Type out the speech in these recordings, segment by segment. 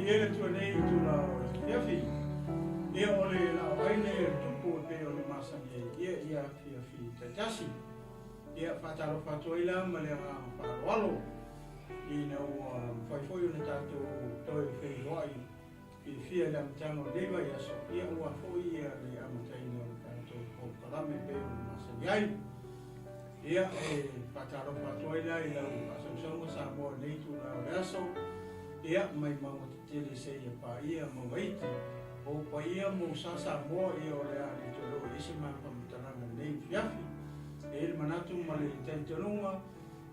ele tu nei tu la fiafi. Ia ole la waine tupu pe ole masani ia fiafi tatasi. Ia fatalo fatoila malera walo. Ina foi una tato toi fei roi. Fia da mtano deva ia so ia ua foi ia le amataino tato o kalame pe ole masani ai. Ia fatalo fatoila ila asomsongo sa mo nei tu la reso. Ia mai mau tele se ia pa ia mau waiti o pa ia mau sasa mo ia o le ali tolo isi ma pa mtaranga nei fiafi e manatu male tentonunga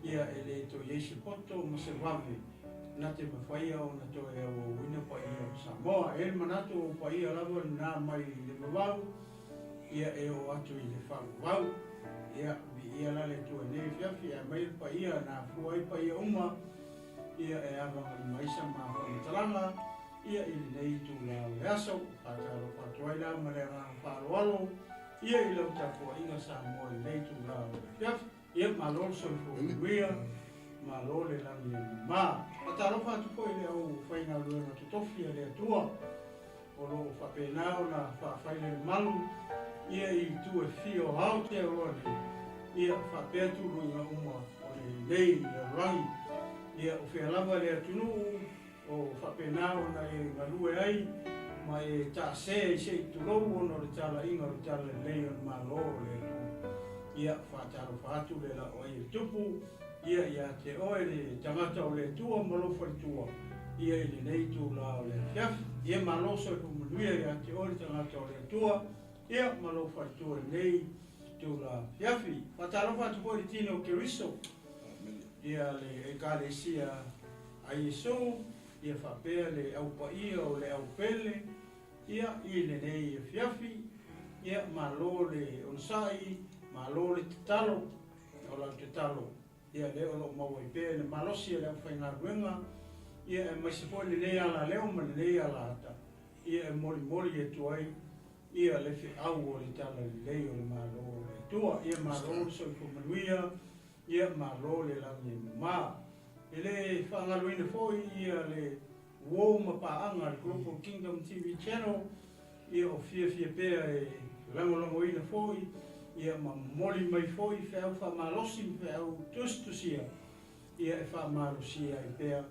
ia ele to yesi poto mo se wave na te mawhaia o na to e o wina pa ia o Samoa e manatu o pa ia lavo na mai le mawau ia e o atu i le whau ia lale to e nei fiafi a mai pa ia na fuai pa ia uma ia e avanga i maisa ma honi talanga, ia ili nei tu la leaso, pataro patuaila marera wharoalo, ia i lau tapua inga sa mo i nei tu la leaf, ia malol soifo uia, malole langi ma. Pataro patupo i le au whainga luenga tutofia le atua, o lo whapenao na whawhaile malu, ia i tu e fio hao te aurone, ia whapeatu luenga uma o le nei le rangi, ia o fea lava le atunuu o whapenao na e ngalue ai ma e taase i se i tulou ono le tala inga le tala leo ma loo le atu ia whaataro whaatu le la o e tupu ia te oe le tangata o le tua malofa le tua ia i le nei tu la o le fiaf ia maloso e pumunuia ia te oe le tangata o le tua ia malofa le tua nei tu la fiafi whaataro whaatu po le tino keriso ia le ekalesia ai so ia whapea le au paia o le au pele ia i le nei fiafi ia malo le onsai malo le talo o la talo ia le o mau i pe le malosi le whainga ruenga ia e maisipo le nei ala leo ma le nei ala ata ia e moli e tuai ia le fi au o le tala le lei o le malo le tua ia malo so i kumanuia ia malo le langi ma ele whangaluina foi ia le uou mapaanga le Global Kingdom TV channel ia o fia pea e langolangoina foi ia ma moli mai foi feau whamalosi feau tustusia ia e whamalosia i pea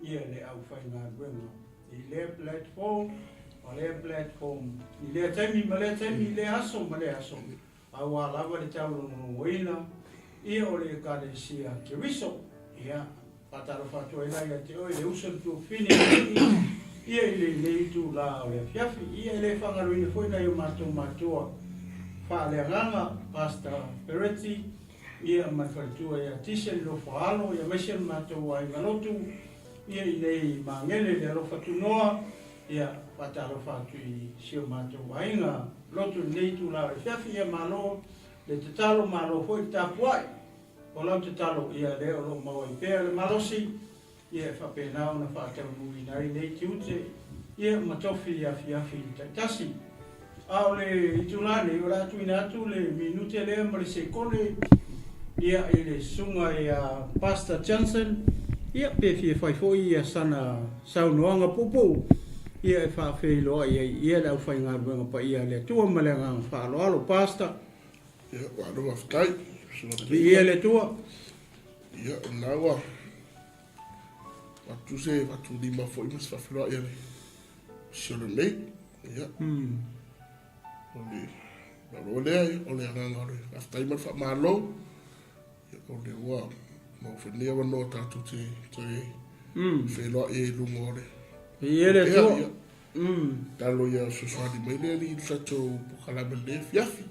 ia le au whainga ruenga i le platform i le taimi ma le taimi le aso au a lava le tau langolangoina ia o le kalesia keriso ia pataro fatua ina ia te oe le usan tu fini ia i le nei tu la o le fiafi ia le whangaruina foi na i o matua whaaleanganga pasta peretti ia mawharitua ia tisen lo whaalo ia mesen matua i ngalotu ia i nei mangele le alofa tunoa ia pataro fatu i sio matua inga lotu nei tu la o le fiafi ia malo le te talo malo foi tapuai o lau te talo ia le o lo maua i pēr le malosi ia whapenao na whaatau nui nai nei te ute ia matofi ia fiafi taitasi au le itulane o ratu ina atu le minute lea ma le sekole ia i le sunga ia Pastor Johnson ia pe fie whaifoi ia sana saunoanga pupu ia e whaafeiloa ia le au whainga ruenga pa ia le tua malenga whaaloalo Pastor ia wano waftai ia le tua ia nawa watu se watu lima foi mas whawhiroa ia le siolo nei ia ole lea ia ole anganga ore waftai man whamalo ia ole ua mau whenea wano tatu te wheloa ia i lunga ore ia le tua talo ia suswani mai lea li sato pukalame le fiafi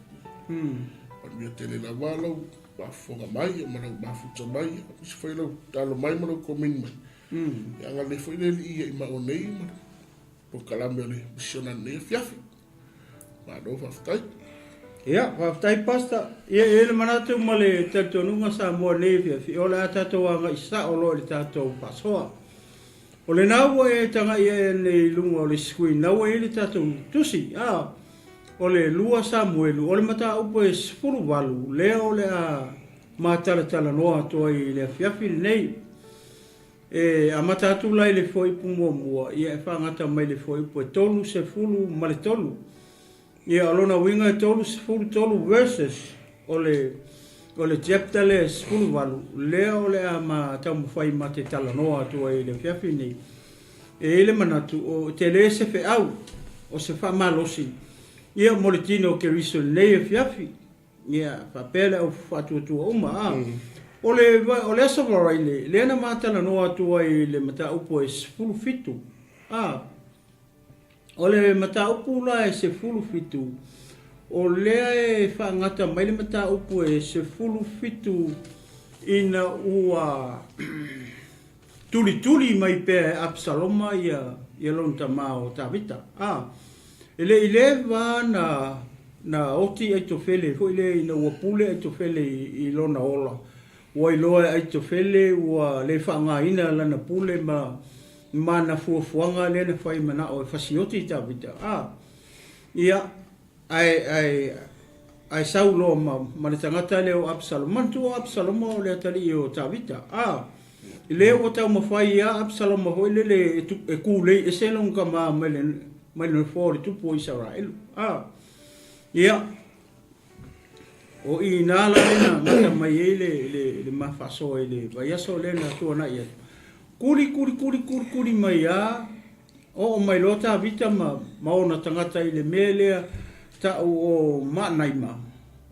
ia tele la walo ba fonga mai ma ba futa mai se foi lo talo mai ma ko min mai ya nga le foi le ia ma o nei ma po kala me le missionan ne fiafi ma do faftai ia faftai pasta ia ele manatu male tatonunga sa mo le fiafi o la tato nga isa o lo le tato pasoa o le nawo e tanga ia ne lunga o le skui nawo ele tato tusi o le lua Samuelu, o le mata upo e sifuru walu, lea o le a mātaratala noa toa i le fiafi nei. a matatu lai le foi pumo mua ia whangata mai le foi po tolu se fulu ma le tolu ia alona winga tolu se fulu tolu verses o le chapter le fulu walu lea o le a ma tau mawhai ma te talanoa atua i le fiafi nei ele manatu o te le se fe au o se wha malosi ia mo le tino ke riso nei e fiafi ia whapele au whatuatua uma o le asavarai le ana matala noa atua i le mata upo e sefulu fitu o le mata upu la e sefulu fitu o lea e whaangata mai le mata upo e sefulu fitu ina ua tuli mai pe Absaloma ia lonta mao tavita ile va na oti aitofele fo ile ina ua pule aitofele i lona ola wai loa aitofele ua le whaangaina lana pule ma na fuafuanga le na whai mana o fasioti tavita ia ai saulo ma le tangata leo Absalom mantu o Absalom o le atali o tavita le o tau mawhai ia Absalom hoi le e kūlei e selonga ma mai le fōre tupu o Israel ia o i nala lena mata mai e le mawhaso e le vaiaso lena tuana ia kuri mai o mai lota vita ma ona tangata i le melea ta o manaima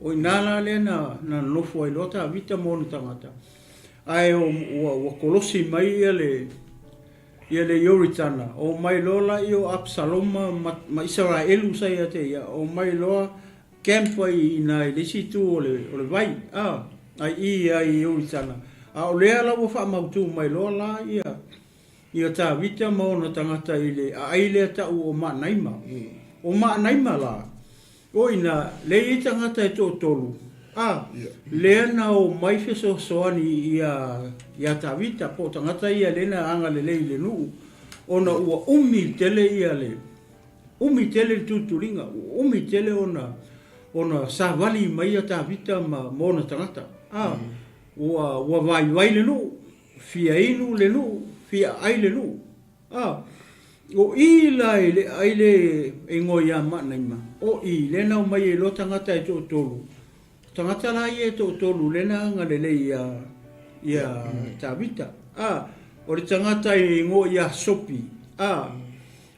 o i nala lena na nofo i lota vita ma ona tangata ai o kolosi mai ia le ioritana o mai lola i o Absaloma ma Israelu sai ate ia o mai loa kempa i na lesitu o le vai ai ioritana o lea la wo fa mautu mai lola ia ta vita ma ona tangata i le ai le ta o manaima la o ina le i tangata e tolu lena o mai feso soani ia ta vita po tangata ia lena anga le nu ona ua umi tele ia umi tele tuturinga umi tele ona savali mai ta vita ma mona tangata ua vai le nu fia inu le nu fia ai le nu o ila ile aile engoia manaima o i lena o mai lo tangata e tolu tangata la ia tolu lena nga lele ia tavita o le tangata i ngo ia sopi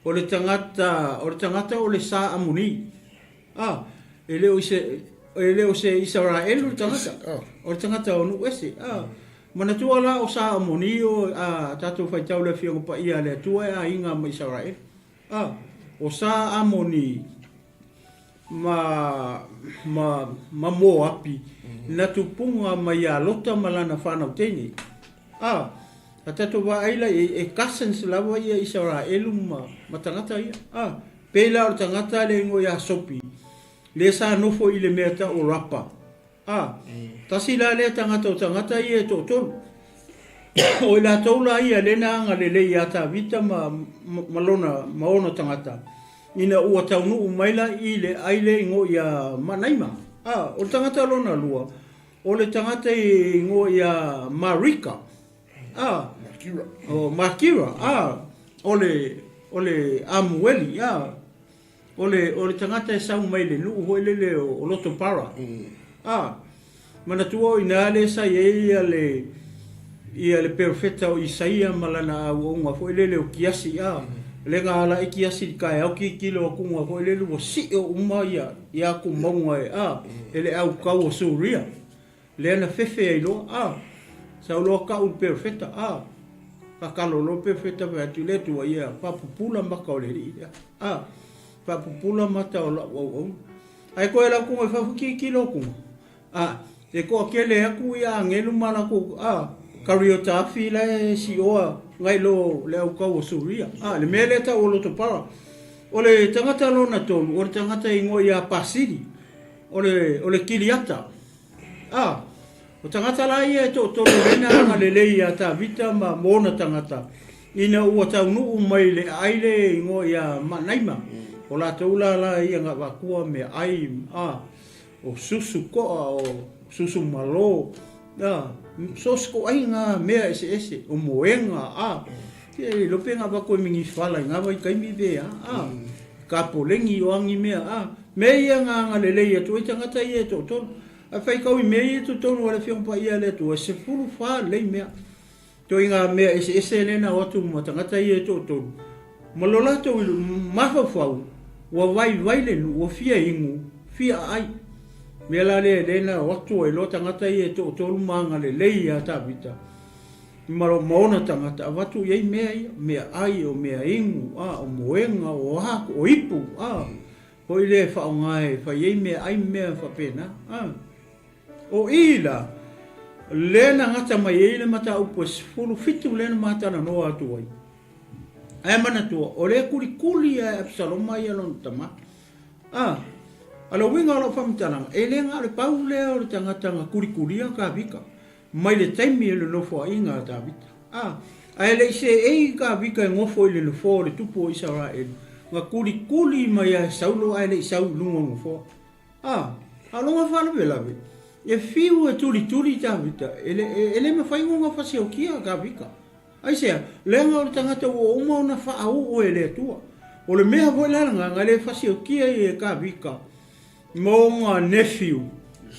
o le tangata o le sa amuni ele o se Israel o le tangata o nu ese mana tua la o sa amuni o tatu fai tau le fiongo pa ia le tua inga ma Israel o sa amuni ma mo api na tupunga ma ia lota malana whanau teni tatu wa aila e cousins lawa ia Israel ma tangata ia pela o tangata le ngo ia sopi le sa nofo i le mea ta o rapa tasi la le tangata ia tolu o la tola ia lena anga le ia ta vita maona tangata ina ua taunu umaila i le aile ngo ia manaima o tangata lona lua o le tangata i ngo ia Marika Makira o le Amueli o le tangata e sau mai le nuu hoi le o loto para mana tua ina le sa ia le perfeta o Isaia malana au nga foi le o kiasi le nga la kiasi kai au ki kilo ku nga foi le o si o uma ia ku monga ele au ka o suria le na fefe ai lo sa lo ka o perfeta ka kalo lo perfeta va tu le tu ia pa pupula maka o le pa pupula mata o ai ko ela ku fa ki kilo ku e ko kele aku ia ngelu mana ku kariota fila si oa ngai lo le au ka suria le mele ta o lo to para o le tangata lo na tolu o le tangata ingo ia pasiri o le kiliata o tangata la ia to lena na le ia ta vita ma mona tangata ina ua tau nu mai le aile ingo ia manaima o la toula la ia nga vakua me ai o susu ko o susu malo so sko ai ngā mea ese o moenga ke lopenga ba ko mingi fala nga vai kai mi ve ka polengi o angi mea me ia nga lele ia tu tanga tai e to a fai kau me ia to wala fiong pa ia le tu se fulu fa le mea to inga mea ese le na o tu mo tanga tai e to malola to mafa fau wa vai le o fia ingu fia ai me la le na o tu e lo tanga tai e to manga le ia ta vita malo mona tangata watu yei mea ai o mea ingu o moenga o hako o ipu po ile fa ngai fa yei mea ai mea fa pena o ila lena ngata mai ile mata upo fulu fitu lena mata na no atu ai mana tu o le kuli a Absalom mai alon tama alo winga lo famtana ele nga le paule o tangata nga kuli ka vika mai le taimi le lofo inga Davita ai le se ka vika ngofo le lofo le tupu Israel nga kuli mai a Saulo ai le Saulo ngofo alonga fa vela ve e fiu e tuli Davita ele me fai nga fasi o kia ka vika ai se le nga tangata o uma na fa au o ele tua o le mea vola nga le fasi o kia e ka vika mo nga nephew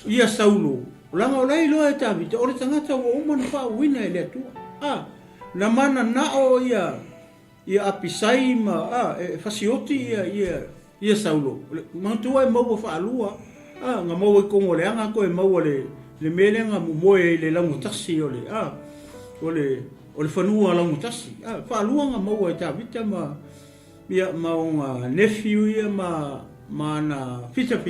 ia Saulo langa o lai loa e Davita, o le tangata o umana wha uina e lea tua. Na mana na o ia apisai ma, fasioti ia Saulo. Mantua e maua wha alua, nga maua i kongo leanga ko e maua le mele nga moe le laungutasi o le whanua laungutasi. Wha alua nga maua e Davita ma o nga nephew ia ma na fita.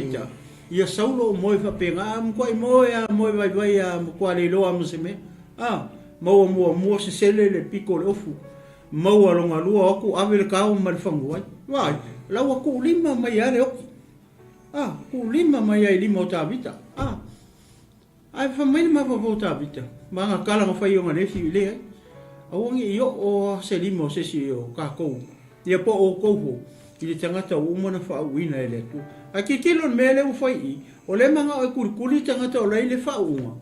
Ia Saulo moe fa penga mko moe vai mko ale loa mseme mo se sele le piko le ofu mo alonga lua aku ave le kau mal fangu vai lawa ku lima mai ale oku ku lima mai ai lima o Davita ai fa mai ma fa Davita manga kala ma fa yo ngane fi le awangi yo o se lima se si o ka ko ia po o ko i le tangata o umana wha uina e le tu. A ki kilon mele u whai i, o le manga o kurikuri tangata o lei le wha unga.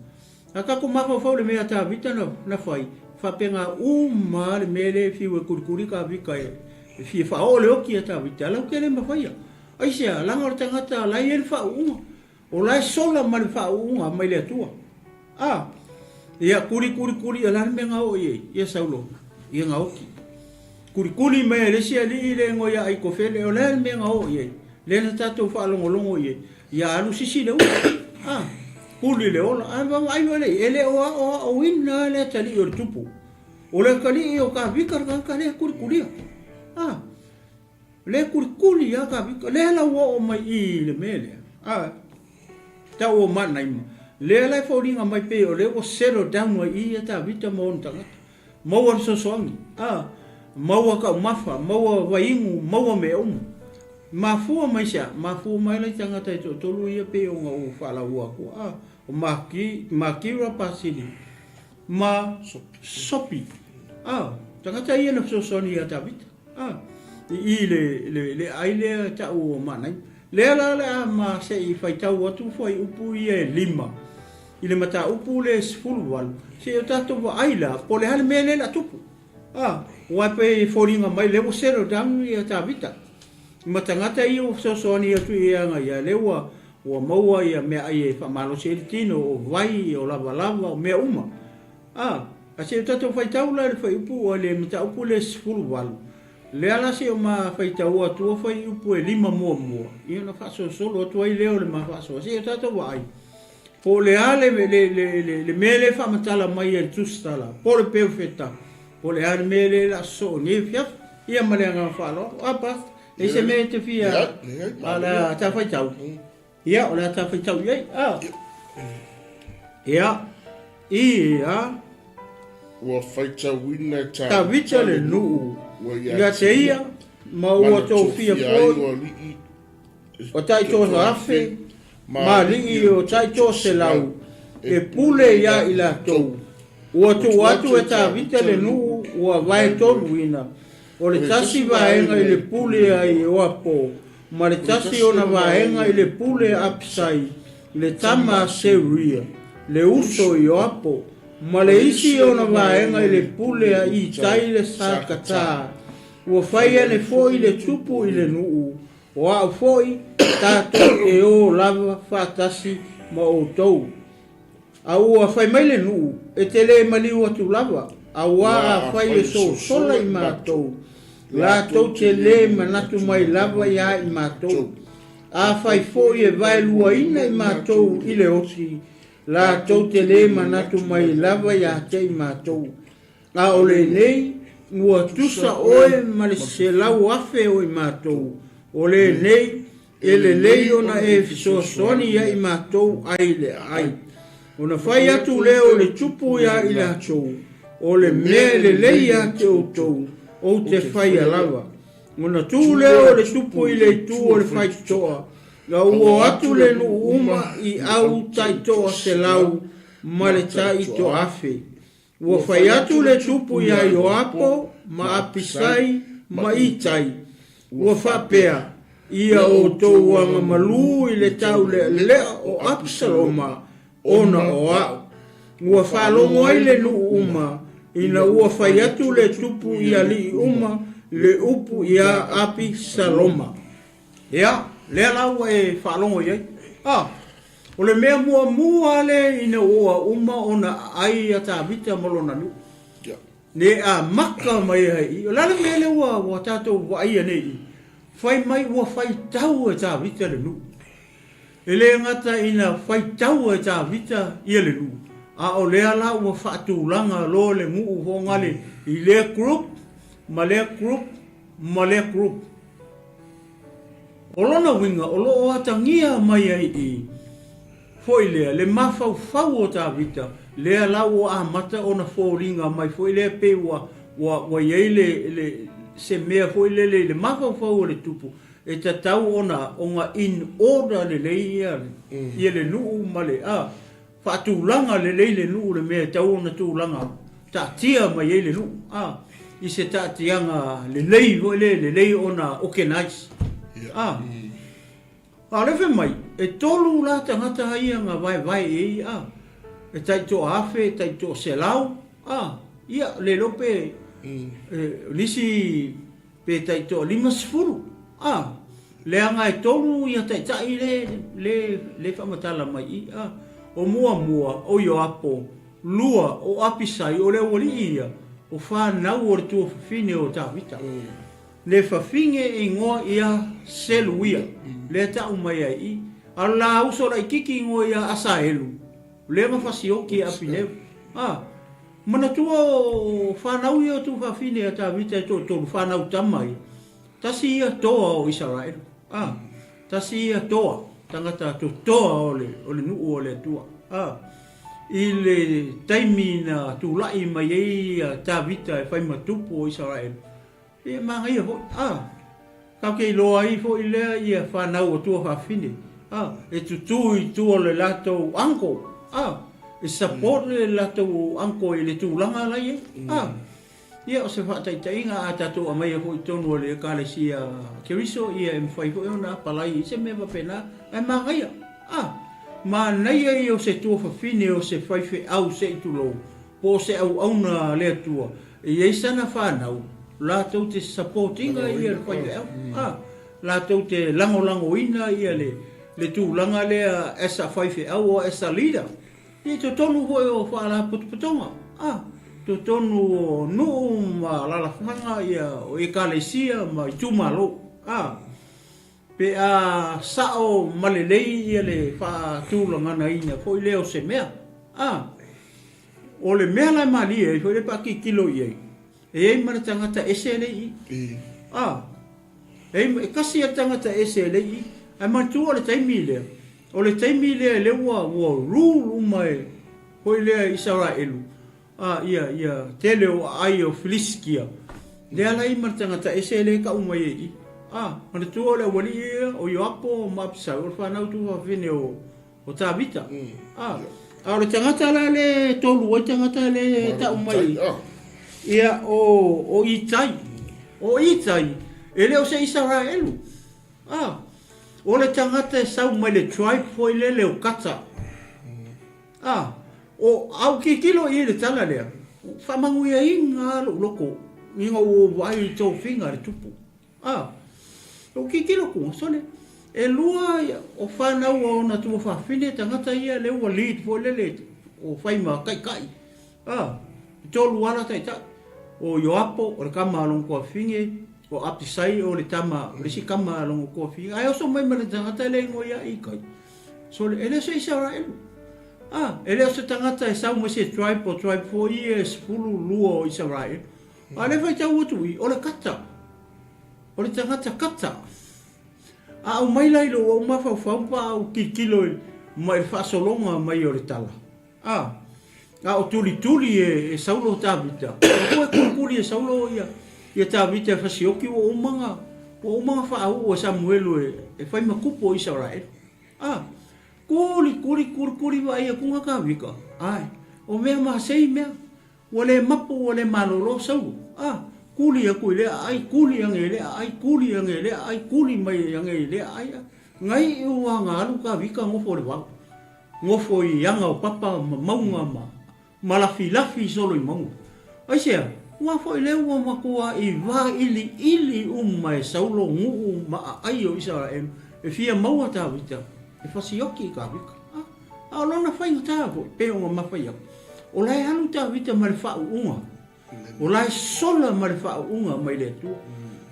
A kako maka whau le mea Davita na whai, whapenga uma le mele fiu e kurikuri ka vika e fie wha o le oki a Davita, lau ke le mawhaia. Aisea, langa o tangata lai e le wha unga, o lai sola ma le wha unga mai le atua. Ia kuri a lana menga o ia Saulo, ia nga oki. Kuri mai le sia li le ngoia ai kofele o le me ngao ye le na tato fa longo ye ya alu sisi le kuli le ola ai vale ele o wina le tali o tupu o le kali o ka vikar ka le kuri le kuri ya ka vikar le la o mai i le mele ta o manai le la foringa mai pe o le o settle down i ta vita monta mo so songi maua ka mafa, maua waingu, maua me mafua mai sia, mafua mai le tangata i tolu ia pe o ngau whala ua ko o makira pasili sopi tangata ia na sosoni a Davita i le aile ta o manai le la ma se i faitau atu foi upu ia lima i le mata upu le sfulwal se o tato wa aila po le hale mele la tupu wa pe foringa mai lewo sero dam ia Davita matangata i o sosoni atu ia nga ia lewa wa maua ia me ai fa malo se tino o vai o lava o me uma a se tato fai taula le fai upu o le mata upu le sfulwal le ala se o ma fai tau atu fai upu e lima mua ia na fa solo atu ai leo le ma fa so se tato vai po le ale le mele fa matala mai e tustala po le perfetta po le ale mele la so ni fiaf ia male nga fa lo apa e se me te fia ala ta fai tau ia ola ta fai tau ia ia wa fai tau wina ta vicha le nu ia te ia ma ua tau fia po o tai tō rafe ma ringi o tai tō se lau e pule ia i la tau ua tō atu e ta vita le nu ua vai tōru ina o le tasi vaenga i le pule ai o apo ma le tasi o na vaenga i le pule apsai le tama se ria le uso I o apo, ma le isi o na vaenga I le pule a I tai le 𝚟𝚑𝚎𝚘. Ua whai ane fōi le tupu I le nuu, o au fōi tātou e o lava whātasi ma o tau. A ua whai mai le nuu, e te le maliu atu lava, a ua a whai e so sola I mātou. La tau te le manatu mai lava ia I mātou. A whai fōi e vai lua ina I mātou I le osi. La tau te le manatu mai lava ia te I mātou. A o le nei, ua tusa oe ma le se lau afe o I mātou. O le nei, e le lei ona e fisoasoni ia I mātou ai le ai. Ona whai atu leo le tupu ia I le atou. O le mea le lei ia te outou. O te whai alava. Ona tū leo le tupu I le tū o le whai toa. Ga ua atu le nu uma I au taitoa se lau ma le taito afe. Ua whai atu le tupu ia I o apo, ma apisai, ma I tai. Ua whapea, ia o tō anga malu I le tau lea o Absaloma, ona o au. Ua whalongo ai le nu uma, ina ua whai atu le tupu ia li uma, le upu ia Absaloma. Ia, lea lau e whalongo iai. O le mea mua le ina ua uma ona ai a tā vita malona nu. Ne a maka mai hai. O lale mea le ua tātou wa ai anei. Whai mai ua whai tau e tā vita le nu. E le ngata ina whai tau e tā vita ia le nu. A o lea la ua whaatu langa lo le ngu ho ngale. I le group, ma le group, ma le group. O lona winga, o lo o atangia mai ai I. Foi lea, le mafau fau o tā vita. Lea lau o amata o na fōringa mai. Foi lea pe wa iei le se mea foi le mafau fau o le tupu. E ta tau o nga in order le leia. Ia le nuu ma le a. Whaatūlanga le le nuu le mea tau o na tūlanga. Ta tia mai iei le nuu. I se ta tianga le lei o na organize. A lewe mai, e tolu la tangata haia ngā vai e e taito afe, taito selau, ia le lope lisi pe taito 5 le anga e tolu ia taitai le whamatala mai o mua, o yo apo, lua, o apisai, o le wali ia, o whanau o le tua whine o tā vita. Le whawhinge e ngoa ia seluia, le tau mai ai, a la usora I kiki ngoa ia asa elu, le mawhasi oki api leu. Mana tua o whanau ia tu whawhine a tā vita e tōru whanau tamai, tasi ia toa o Israel, tasi ia toa, tangata tu toa o le nuu o le tua. I le taimi na tu lai mai ei a tā vita e whaimatupu o Israel. E manga ia ho, kau kei loa I ho I lea ia whanau o tua whawhine. E tutui tua le lato anko. E support le lato anko I le tūlanga lai e. Ia o se whaataitainga a tatou a mai ho I tonu o le kālesia keriso ia e mwhai ho e ona palai I se mewa pena. E manga ia. Ma nei ai o se tua whawhine o se whaife au se I tulo. Po se au auna lea tua. E ei sana whanau. La tau te supportinga ia le whai au. La tau te lango ina ia le tūlanga lea esa whaife au o esa leader. I te tonu hoi o whaala putuputonga. Te tonu o nuu ma lalawhanga ia o ekalesia ma I tūmalo. Pe a sao malelei ia le wha tūlanga ina hoi leo se mea. O le mea lai mali e hoi le paki kilo iei. E ei mana tangata ese lei e kasi a tangata ese lei ai matua le taimi lea o le taimi lea le ua rule umai hoi lea Israelu ia tele o ai o Filiskia lea lai mana tangata ese lei ka umai ei mana tua le wali o Ioapo ma apisa o whanau tu hawhine o tā vita o le tangata la le tolu o tangata le ta umai ia o itai. O itai, e leo se Israelu. O le tangata e sau mai le tribe foi le leo kata. O au ki kilo i le tala lea. Whamangu ia inga loko. Inga o wai tau whinga le tupu. O ki kilo kunga sone. E lua o whanau o na tua whawhine tangata ia le ua lead po lele. O whaima kai kai. Tolu ana tai tai. O Ioapo, o le kama along kua whinge. O Apisai o le tama, o le si kama along kua whinge. Ai oso mai mele tangata le ingo ia i kai. So ele so isa ora elu. Ele o se tangata e sau mo se tribe o tribe 4 years fulu lua o Israel. Le vai tau atu i, o le kata. O le tangata kata. Au mai lai lo o mawhau whampa au kilo mai whasolonga mai o le tala. O tuli e saulo tāwita. O kukuri e saulo ia tāwita e whasioki o umanga. O umanga whaau o Samuelu e whaima kupo o Israel. Kuri vai a kunga ka wika. O mea mahasei mea. O le mapo o le malolo sau. Kuli a kui lea ai, kuli ange lea ai, kuli ange lea ai, kuli mai ange lea ai. Ngai i ua ngā alu ka wika ngofo le wau. Ngofo i anga o papa maunga malafi solo i maunga. Ai sea, ua fo i lea ua makua i wā ili mai saulo nguu maa ai o Israel. E fia maua tā wita. E whasioki ka wika. A lona whainga tāpo, pe o mawhai au. O lai halu tā wita ma le whau unga. O lai sola ma le whau unga mai le atua.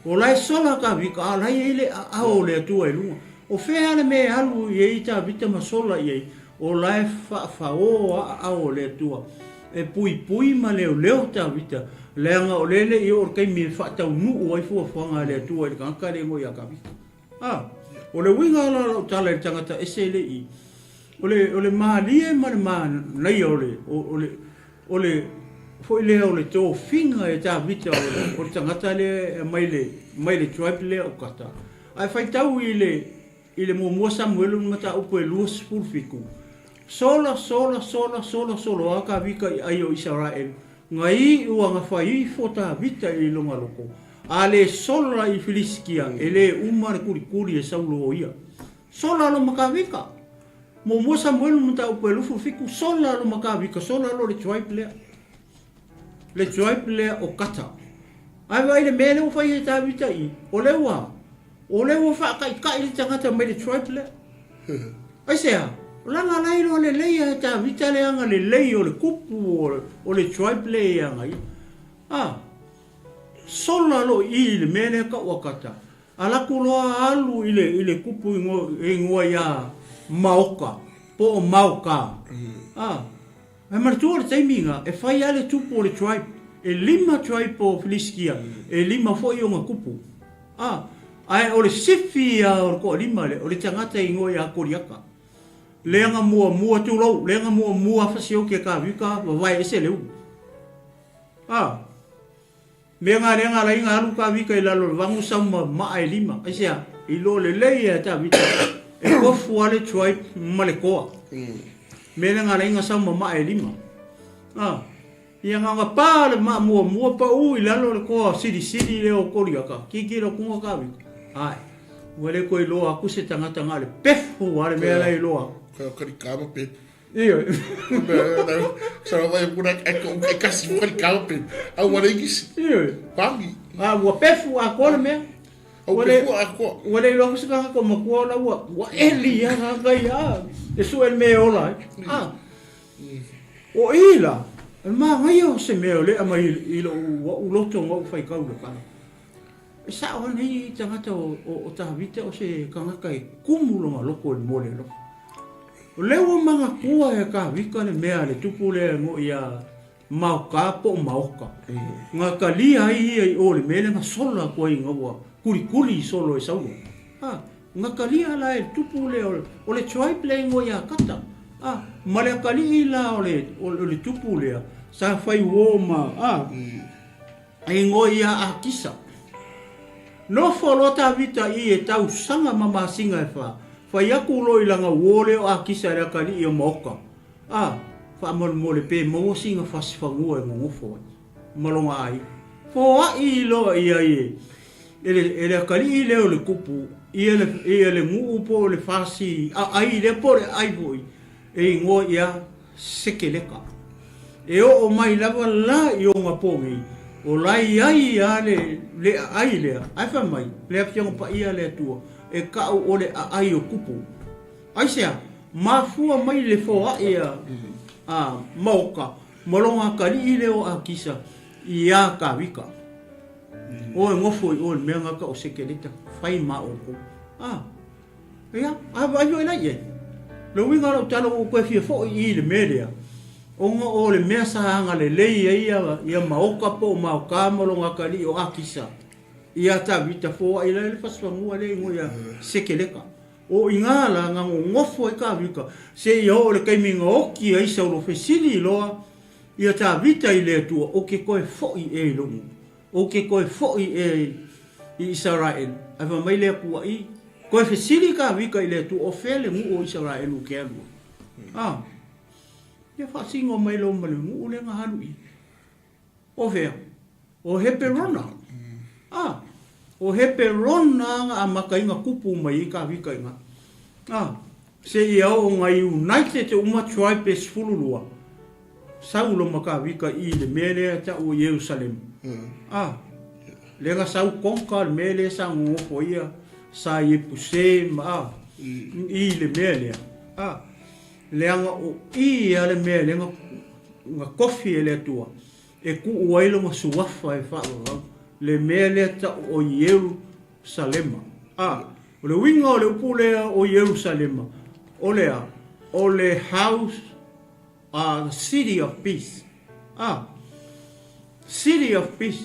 O lai sola ka wika, a lai ele a o le atua i lunga. O whea le me halu i ei tā wita ma sola i ei. O lai whao a o le atua. E pui ma leo tā wita. Leanga o lele i o kei mi whatau nuu ai fua whanga le atua i kankare ngoi a ka wika. O le winga ala o tala i tangata ese le i. O le maalie ma le maa nei o le foi le o le tō whinga e tā vita o le tangata le mai le tribe le o kata. Ai whai tau i le mua Samuelu mata upo e lua sipuru whiku. Sola a ka vika i ai o Israel. Ngai ua ngā whai fo tā vita i longa loko. A le sola i Filiskia e le umare kuri e saulo o ia. Sola lo makawika. Mua Samuelu mata upo e lufu whiku. Sola lo makawika. Sola lo le tribe lea. Le tribe lea o kata. Ai vai le mele o whai e tā vita i. O lewa whaka i le tangata mai le tribe lea. Ai sea. Langa lai lo le leia e tā vita leanga le lei o le kupu o le tribe leanga i. Sola lo i le mele ka wakata. Alaku loa alu i le kupu i ngoa ia maoka. Po o maoka. E maritua le taiminga, e whai ale tupu o le tribe. E 5 tribe o Filiskia. E 5 foi o ngā kupu. Ai o le sifi o le koa 5 o le tangata i ngoa ia koriaka. Leanga mua tūlau, leanga mua whasioki ka wika, wawai ese leu. Mea ngā lai ngā alu ka wika i lalo wangu sama maa e 5. Ai sea, i lo le leia ta wika. E kofu ale tribe ma le koa. Mea ngā lai ngā sama maa e 5. Ia ngā pāle maa mua pa u i lalo le koa siri leo koriaka. Kikira kunga ka wika. Ai, wale koe loa aku se tangata ngā le pefu wale mea lai loa. Karikama pe. Iyo. Sara vai puna e kasi karikama pe. Au wale igisi. Iyo. Pangi. Ua pefu a kone mea. Au pefu a koa. Wale loa kusi kaka ko makua la ua eli ya kaka ia. E su el mea ola. O ila. Ma ngai o se mea le ama ilo uloto ngau whai kau le kana. E sa o nei tangata o tahavita o se kangaka e kumulonga loko e mole loko. O leo manga kua e ka wika le mea le tupu le ngo ia mauka po mauka. Ngā ka lia ai o le mele ngā sola kua i ngaua kuri solo e saulo. Ngā ka lia la e tupu le o le tribe le ngo ia kata. Ma le ka li la o le tupu lea sa whai woma. E ngo ia a kisa. No wholota vita i e tau sanga mama singa e wha. Whai aku loi langa wole o a kisa rea ka li i o moka. Wha mo le pe mo singa whasifangua e ngofo. Malonga ai. Whoa i loa i ai e le ka li i leo le kupu. I e le ngu po le whasi. Ai le po le ai voi. E ngo ia sekeleka. E o mai lava la i o ngā pōngi. O lai ai a le ai lea. Ai wha mai. Lea pianga pa ia lea tua. E kau o le ai o kupu. Ai sea. Mafua mai le fōa ia. Mauka. Malonga kari i leo a kisa. I a ka wika. O e ngofo i o le mea ngaka o sekeleta. Whai ma o ko. Ia. Ai o e lai e. Le winga rau talo o koe fia fo i le merea. Onga o le mea sahanga le lei ia maoka po maoka malonga kari o akisa. Ia ta vita fo ai le faswangua le ngoia sekeleka. O ingala nga ngofo e ka vika. Se ia o le kaiminga oki ai saulo fesili loa. Ia ta vita i le tua o ke koe fo i e longu. O ke koe fo i e Israel. Ava mai le kua i. Koe fesili ka vika i le tua o fele ngu o Israel u ke alua. Ia whasingo mai lo male ngu le ngā halu i. O vea. O hepe rona. O hepe rona nga a makainga kupu mai i ka vika inga. Se ia o ngai United te uma tribe fululua. Saulo maka vika i le mele ta o Jerusalem. Lenga sau konka le mele sa ngofo ia sa i puse ma i le mele. Leanga o i ale mea lenga nga kofi e le tua. E ku uailo nga suwafa e whaua. Le mea le ta o Jerusalema. O le winga o le upulea o Jerusalema. O lea. O le house, the city of peace. City of peace.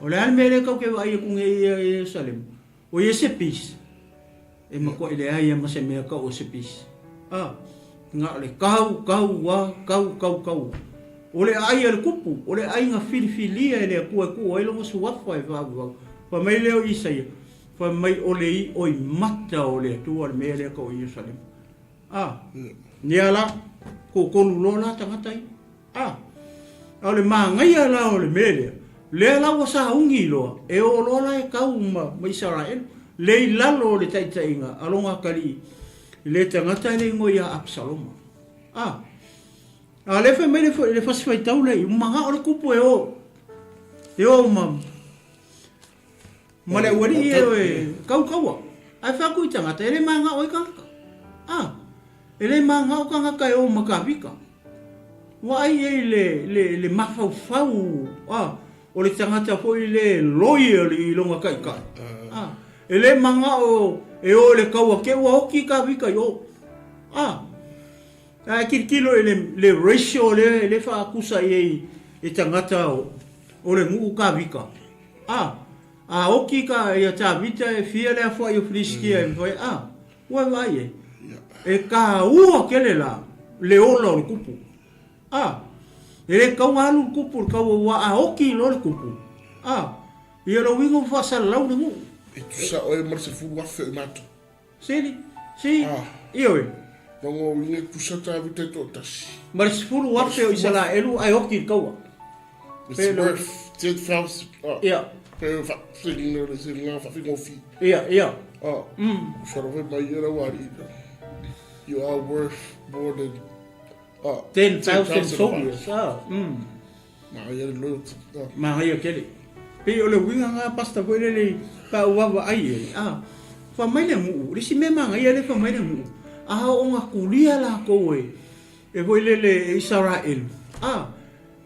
O le ale mea le kau ke wai e kunge i Jerusalem. O ye se peace. E mako i le aia ma se mea kau o se peace. Nga le kau. O le ai le kupu, o le ai nga filifilia e le kua kua e longa suwafa e whaau. Pa mai leo Isaia, pa mai o le i oi mata o le tua le mea lea ka o Jerusalem. Nia la, ko konu lola tangatai. O le maangai ala o le mea lea. Lea la wa sa ungi loa, e o lola e kau ma Israel. Le i lalo o le taitainga, alonga kari. Le tangata le ngoi a Absaloma. Le fai mai le fasifai tau le, umanga o le kupu e o. E o ma le wari e kau. Ai whaku i tangata, ele manga o i kangaka. Ele manga o kangaka e o makawika. Wa ai e le mafau. O le tangata po i le loyal i longa kaikai. Ele manga o e o le kaua ke ua hoki ka vika i o. Kilo le ratio le whaakusa e tangata o le ngu ka vika. Oki ka e ta vita e fia le afua i o friskia e mwhai. Ua vai e. E ka ua kele la le ola o le kupu. E le kaua alu le kupu le kaua ua a oki lo le kupu. I alo wingo whasala lau le ngu. E tu sa o e marse fulu wafe e mato. Si. Iyo e. Rongo winge tu sa ta vite to tasi. Marse fulu wafe o isala elu ai hoki kaua. It's worth 10,000. Ia. Pero fingin le singa fa fingo fi. Ia. Sarawe mai era wari. You are worth more than 10,000 soldiers. Ma ia le loyalty. Ma ia kele. Pe o le winga nga pasta ko le ka uwa ai e. Fa mai le mu, risi me manga ia le fa mai le mu. O nga kulia la ko e. E voi le Israel.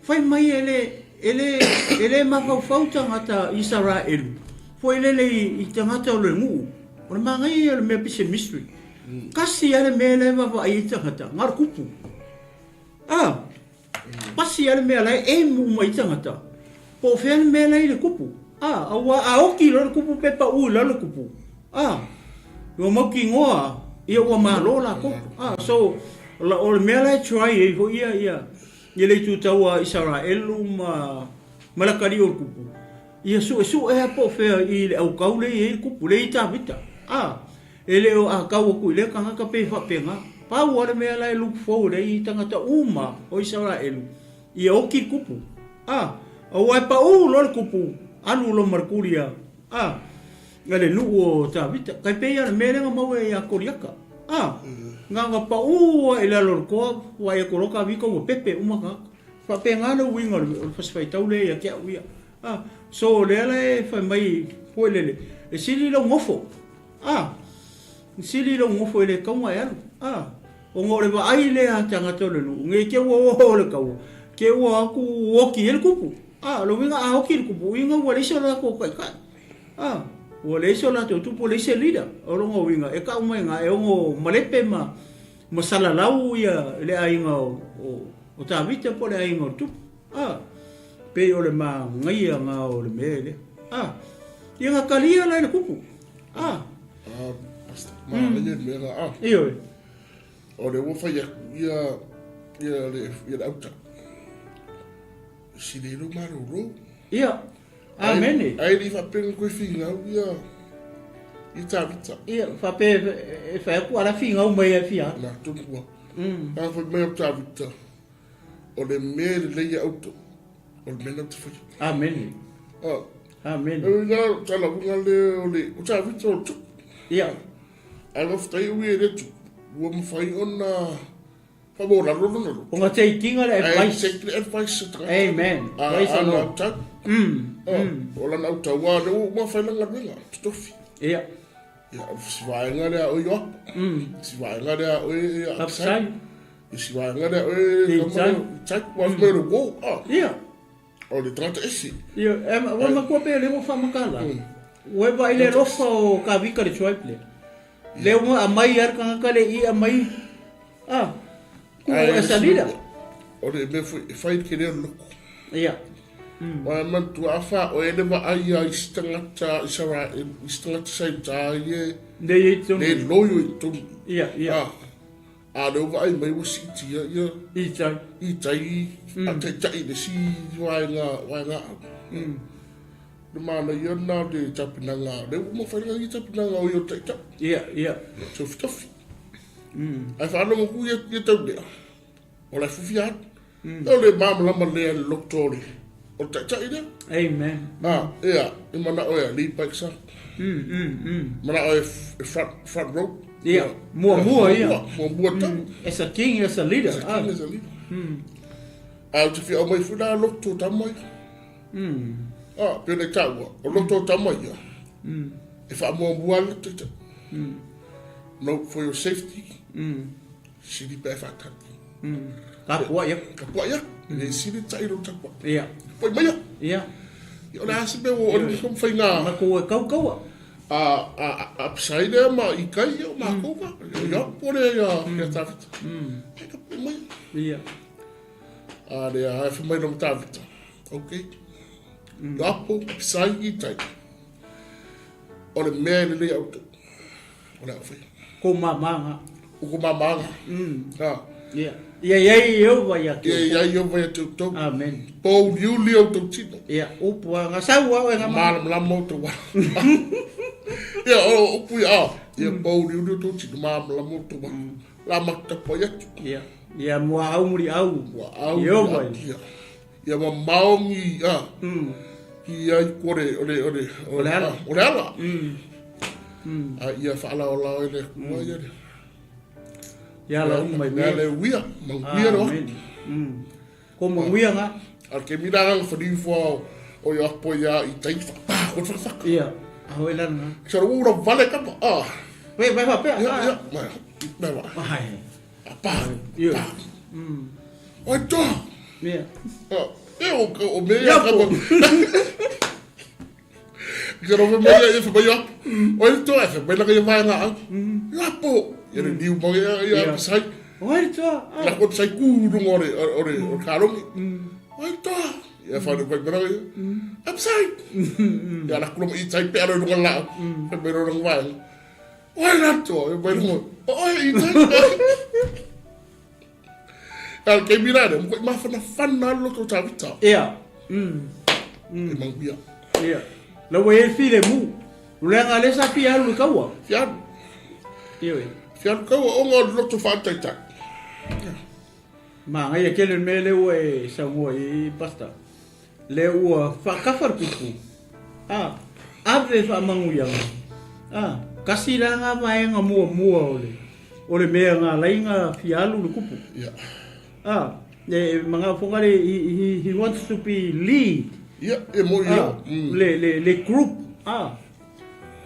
Fa mai ele ma fa tangata Israel. Foi le i tangata o le mu. O manga ia le me pise mystery. Kasi ia le me le va ai tangata ngar kupu. Pasi ia le me lai e mu mai tangata. Po fen me lai le kupu. A oki lo le kupu pe pa u le kupu. Yo mo ki ngoa ia wa malo la ko. So la o me lai try e ho ia. Ia le tu taua Israel ma malakari o kupu. Ia su e po fe i le au kaule e kupu le ita vita. Ele o a kau ku le kanga ka pe fa penga. Pa wa me lai look forward i tangata uma o Israel. Ia oki kupu. O ai pa u lo kupu anu lo markuria. Ngale nu o ta vita kai pe ia me le mau e a koriaka. Nga pa ua ila lor ko wa e ko ka vi ko pepe uma ka fa pe nga no winga fa spai tau le ya kia uia so le fa mai ko le e sili lo ngofo sili lo ngofo le ka wa ya o ngore ba ai le a tanga tole no nge ke wo le ka ke wo ku wo ki el kupu lo winga a ki el kupu winga wa le so la ko ka o le so la TUPU le se lida o rongo winga e ka mai nga e ngo malepe ma sala lau ia le ainga o tawita po le ainga o TUPU pe o le ma ngai nga o le mele ia nga kalia la le kupu ma le mera iyo o le wo fa ia le auta si le lo maro ia amen ai li fa pen ko finga ia itavita ia fa pe fa ku ala finga o mai fia na tupu fa mai itavita o le mele le ia auto o le mele tu amen amen nga tala bunga le o le itavita o tu ia ai va fai o le tu wo mo fai ona fa bo la lo no o nga taking ala advice amen praise the Lord ola na uta wa le mo fa la nga tofi ia si vai nga le o yo si vai nga le o upside si vai nga le o check was me go ia o le trata esi ia wa ma ko pe le mo fa makala we ba ile rofo ka vika le choiple le mo a mai ar ka le i a mai ku esa lida o le me fai ke le lo ia wa man tu afa o ele va ai istangata 𝚟𝚑𝚙𝚢𝚘 ye le loyo tu ia le va ai mai was ia i tai a te tai de si wa nga le mana ia na de tapinanga le mo fa nga tapinanga o yo tai ia tofi ai fa no ku ia tau de o la fufiat o le mamla le loktori o tai ide amen ia i mana o ia li paisa mana o front row ia mua ia mua ta as a king as a leader te fi o mai funa lokto tamai pele taua o lokto tamai ia e fa mua le tata no for your safety sili pe fa ta kapua ia le sili tai lo takwa ia poi mai ia o la se be o ni kom fai nga ma ko kau upside ma i kai o ma ko pa ia pore ia ya ta fit mai ia le a fa mai no ta fit okay lapo upside i tai o le me le auto o la fai ko mama ia eu vai aqui ia vai tu amen po you leo tu tino ia upu nga sawa nga mal la moto wa ia upu ia po you leo tu tino mal la moto wa la makta po ia mo au muri au eu vai ia ma maongi ia kore ole ala ia fa la ola ele mo ia ya la mai le wia manguia ro ko manguia nga al que mira fa di fo o yo apoia i tai fa o fa ia a hoela nga so ro vale ka vai pa ia vai apa ia o to ia o me ya ka que no me ia fa yo o to fa me la que vai nga la po ia ni mo ia sai oi to la ko sai ku ngore o karong oi to ia fa no pa ia upside ia la ko i sai pero no la pero no vai oi la to e vai no oi i tai al que mirar mo ma fa na lo to ta vita ia e mang bia ia lo we file mu le nga le sa pia lu kawa fian ia fian kawa o ngo lo to fa tai ta ma ngai ke le mele we sa mo i pasta le ua fa kafar pupu ave fa mangu yang kasi la nga vai nga mua ole o le mea ngā lainga fialu le kupu. Mga whongare, he wants to be lead. Le group.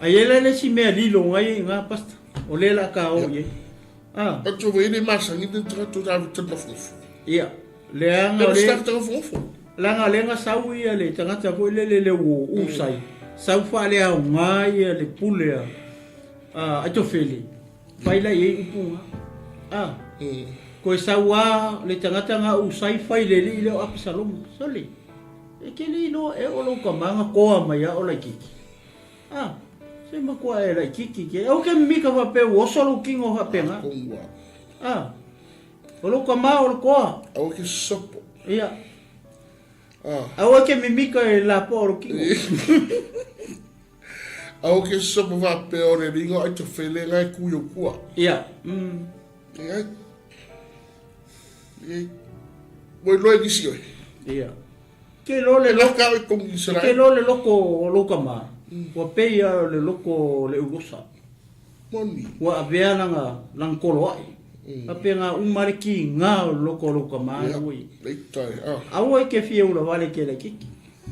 Ai ele le si mea lilo ngai ngā pasta. O le la ka o ye. Pato vele masangi den trato tavita mafufu. Le anga le starta mafufu. Langa lenga sau ia le tangata ko le wo usai. Sau fa le au ngai le pulea. Ato fele. Faila ye upunga. Ko sawa le tangata nga usai faile le o Absalom. Sole. E kele no e o lo kamanga koa mai o la kiki. Se makua e la kiki ke. O ke mika va pe o solo kingo ha penga. O lo kama o lo koa. O ke sopo. Awa ke mimika e la po o kingo. Au ke sopo va pe o re ringo ai to fele ngai kuyo kua. Moi loe gisi oi. Ke lo le loka o kongi Israel. Ke lo le loko ma. Wa pe ia le loko le ugosa. Moni. Wa avea lang kolo ai. Ape nga umariki nga loko ma oi. Leitai. Awa ke fie ula vale ke le kiki.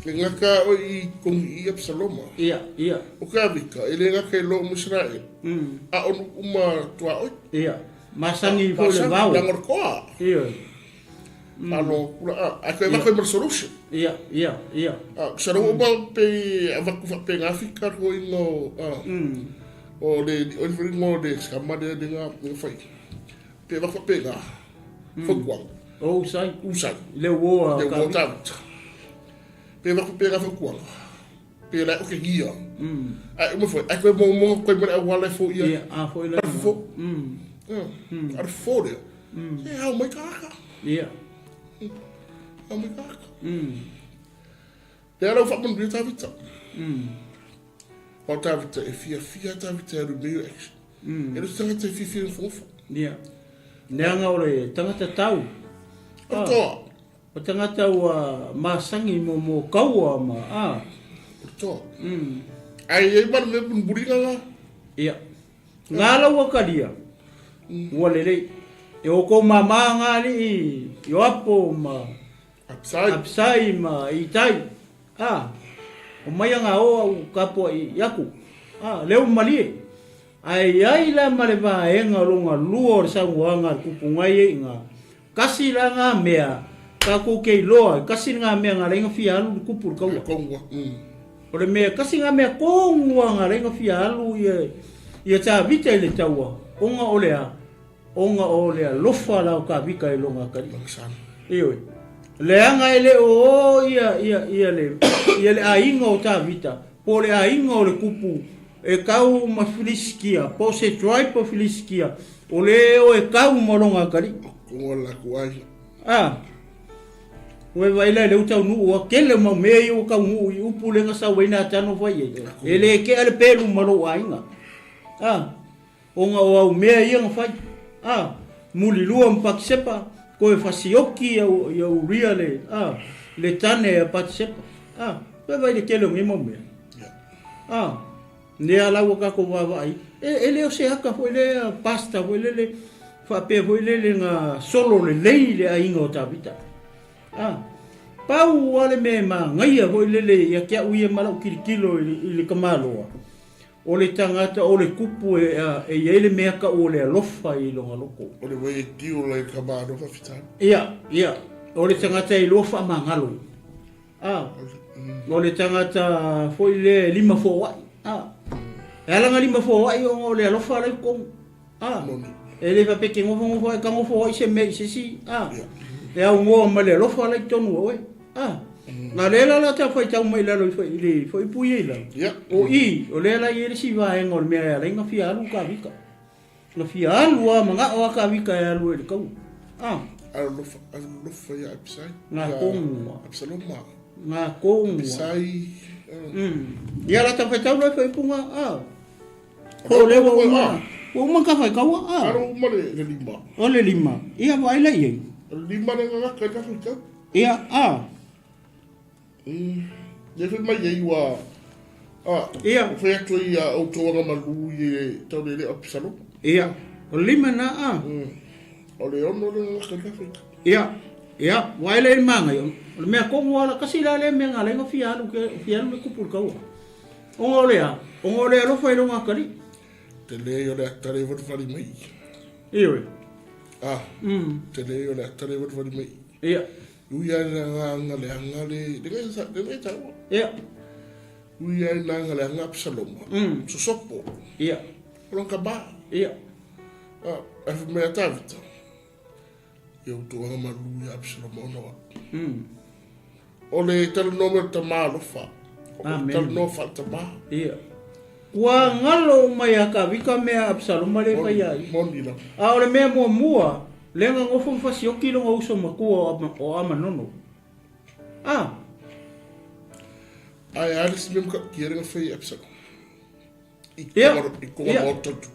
Le ngaka o i kongi i Absaloma. O ka vika, ele ngaka i lo Israel. A onu uma tua oi. Masangi fo le vau. Langor koa. Ano kula a koe wako i solution. Sara o ba pe avaku fa pe ngafika ko ingo o le ngo de skamade de nga fai. Pe wako pe nga. Fokwang. Usai. Le wo ka. Pe wako pe nga fokwang. Pe la o ke gia. Ai mo foi. Ai koe mo koe mo wala fo ia. Fo ila. Fo. Ar fo de. E hau mai kaka. Hau mai kaka. Te ara wha pun ria tawita. O tawita e fia tawita e rumeo action. E rusi tangata e fia fofo. Neanga ore tangata tau. O tangata ua masangi mo kaua ma. Ai e mara me pun buringa nga. Ngala ua kalia. Ua lelei. E o ko mama nga li i apo ma. Apsai ma i tai. O mai nga o kapo i yaku. Leo malie. Ai la maleva e nga longa luor sa wanga kupungai nga. Kasi la nga mea. Ka ko ke loa, kasi nga mea nga renga fialu kupur ka wa. O le mea kasi nga mea kongwa nga renga fialu ia ta vita ile taua. Onga olea lofa la ka vika i longa kari. Ioi. Leanga ele ia le ainga o ta vita. Po le ainga o le kupu. E kau ma filiskia. Po se tribe o filiskia. O leo e kau molonga kari. Kongola kuai. Ue vaila le utau nuu a kele mau mea i o kau nuu i upu lenga sa waina atano vai e. Ele ke ale pelu malo ainga. Onga o au mea i anga fai. Muli lua mpakisepa. Koe fasioki au ria le tane a patisepa. Ue vaile kele o ngima mea. Nea lau kako wawai. Ele o se haka foi le pasta foi le whape foi le nga solo le leile a inga o tawita. Pau wale me ma ngaia foi le ia kia uia malau kirikilo i le kamaloa. O le tangata o le kupu e ele mea ka o le alofa i longa loko. O le wei tiu le kamalo ka fitan. Ia. O le tangata i lofa mangalo. O le tangata foi le lima fo wai. E alanga lima fo wai o le alofa le kong. E le papeke ngofo e kangofo wai se mei se si. E au ngoa ma le alofa le tonu oe. Na lela la ta foi tau mai lalo foi puie la. O lela ye si va en ol mea la nga fia lu ka vika. Na fia lu a manga o ka vika ya lu e kau. Alofa ya apsai. Na kong. Absaloma. Na kong. Apsai. Ya la ta foi tau la foi punga. Ko le wo ma. O ma ka fai kau. Aro ma le lima. O le lima. Ia vai la ye. Lima nga ka ka ka. Ia Ia whi mai ei wa whi atu i au tōanga malu i tau lele Absalom. Ia. O lima na a. O le ono le ngakalafi. Ia, waile le manga yo. O le mea kongo ala kasi la le mea ngale nga fialu me kupul kaua. Ongo lea lofa ilo ngakari. Te le yo le atare wali mai. Iwe. Te le yo le atare wali mai. Ia. Uia ngale ngale, dengai tawa. Ia. Uia ngale ngap saloma. Susopo. Ia. Olong kaba. Ia. Afu mea tavita. Yo tuanga malu ya saloma ono. Ole talo nome tamalofa. Amen. Talo no falta ba. Ia. Wa ngalo mai akavika mea Absaloma le pai ai. Mondila. Ole mea mua. Lenga ngofo mfasi o kilo nga uso makua o ama nono. Ai alis mem ka kire nga fei Absalom.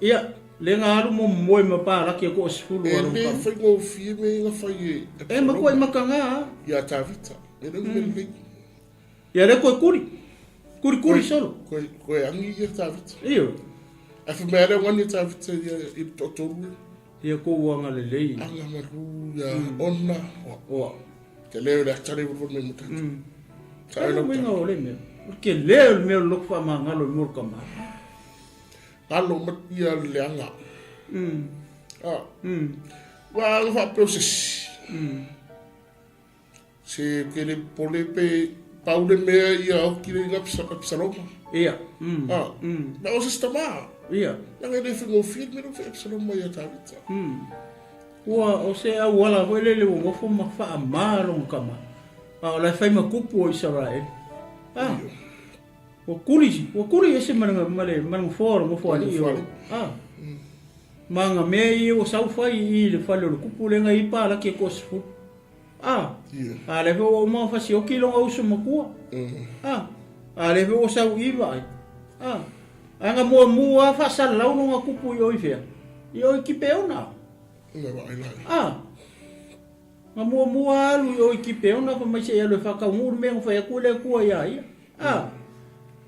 Ia. Lenga alu mo moe mapa laki ko sfulu alu ka. E fei ngo fie me nga fei Absalom. E makoi makanga. Ya tavita. E nang mele. Ya le koi kuri. Kuri solo. Koi angi ya tavita. Iyo. Afu mere wani tavita ya i totoru. Ia ko wanga le lei. Anga maru ya onna. Te leo le tare vo me muta. Sai no me no le me. Porque leo me lo fa mangalo mo kama. Alo matia le anga. Wa fa process. Se que le pole pe Paule mea ia o kire nga Absaloma. Ia. Na o sistema. Ia. Nang ele fingo fit me no fe Absaloma ia tavita. Ua o se a wala wele le ngofo mafa amaro kama. O la fai makupu o Israel. O kuri ese man foro mo fo ali. Manga me o sau fai I le falo le kupu le ngai pa la ke kosfu. Ale o ma fa si o kilo o so makua. Ale o sau iva. Anga mua fa sal lau no kupu yo ifia. Yo ki peona. Nga mua lu yo ki peona fa mai se ya le fa ka ngur me fa ku le ku ya ia.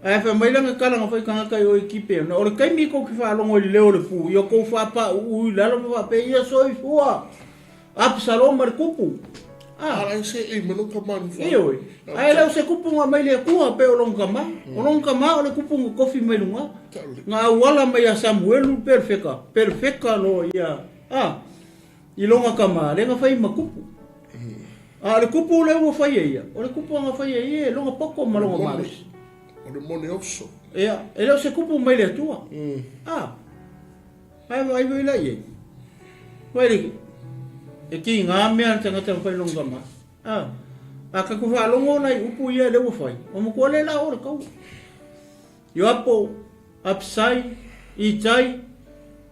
Ai fa mai langa kala nga fa ka ka yo ki peona. O le kai mi ko ki fa longo le o le fu yo ko fa pa u la lo fa pe ia so ifua. Absalom mar kupu. Ai se e mano ka man fa. Iyo. Ai la se kupu nga mai le ku pe o long kama. O long kama o le kupu ngo kofi mai lunga. Nga wala mai ya Samuel perfeka lo ia. Ilonga kama le nga fai makupu. Le kupu le wo fai ia. O le kupu nga fai ia longa poko malonga malis. O le mone oso. Ia, ele se kupu mai le tua. Ai vai la ia. Vai le. E ki nga mea tangata fai longa ma. Ka ku fa longo nai upu ia le wo fai. O mo ko le la o ka. Yo apo apsai itai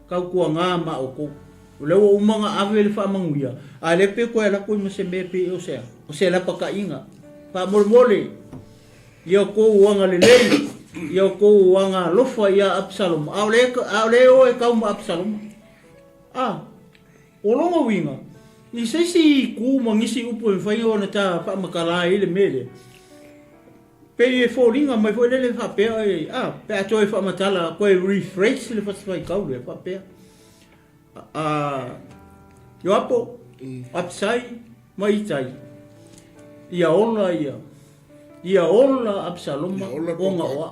ka ku nga ma o ko. Le wo umanga ave le fa manguia. Ale pe ko la ko mo se me pe o se la pa ka inga. Pa molmole. Yo ko wanga le le. Yo ko wanga lofa ya Absalom. Ale o e ka mo Absalom. O longa winga. I se si ku mangisi upu e fai ona ta pa makala ile mele. Pe e folinga mai foi le fa pe pe a toi fa matala ko refresh le fa fai ka le fa pe. Yo apo apsai mai tai. Ia ola Absalom onga wa.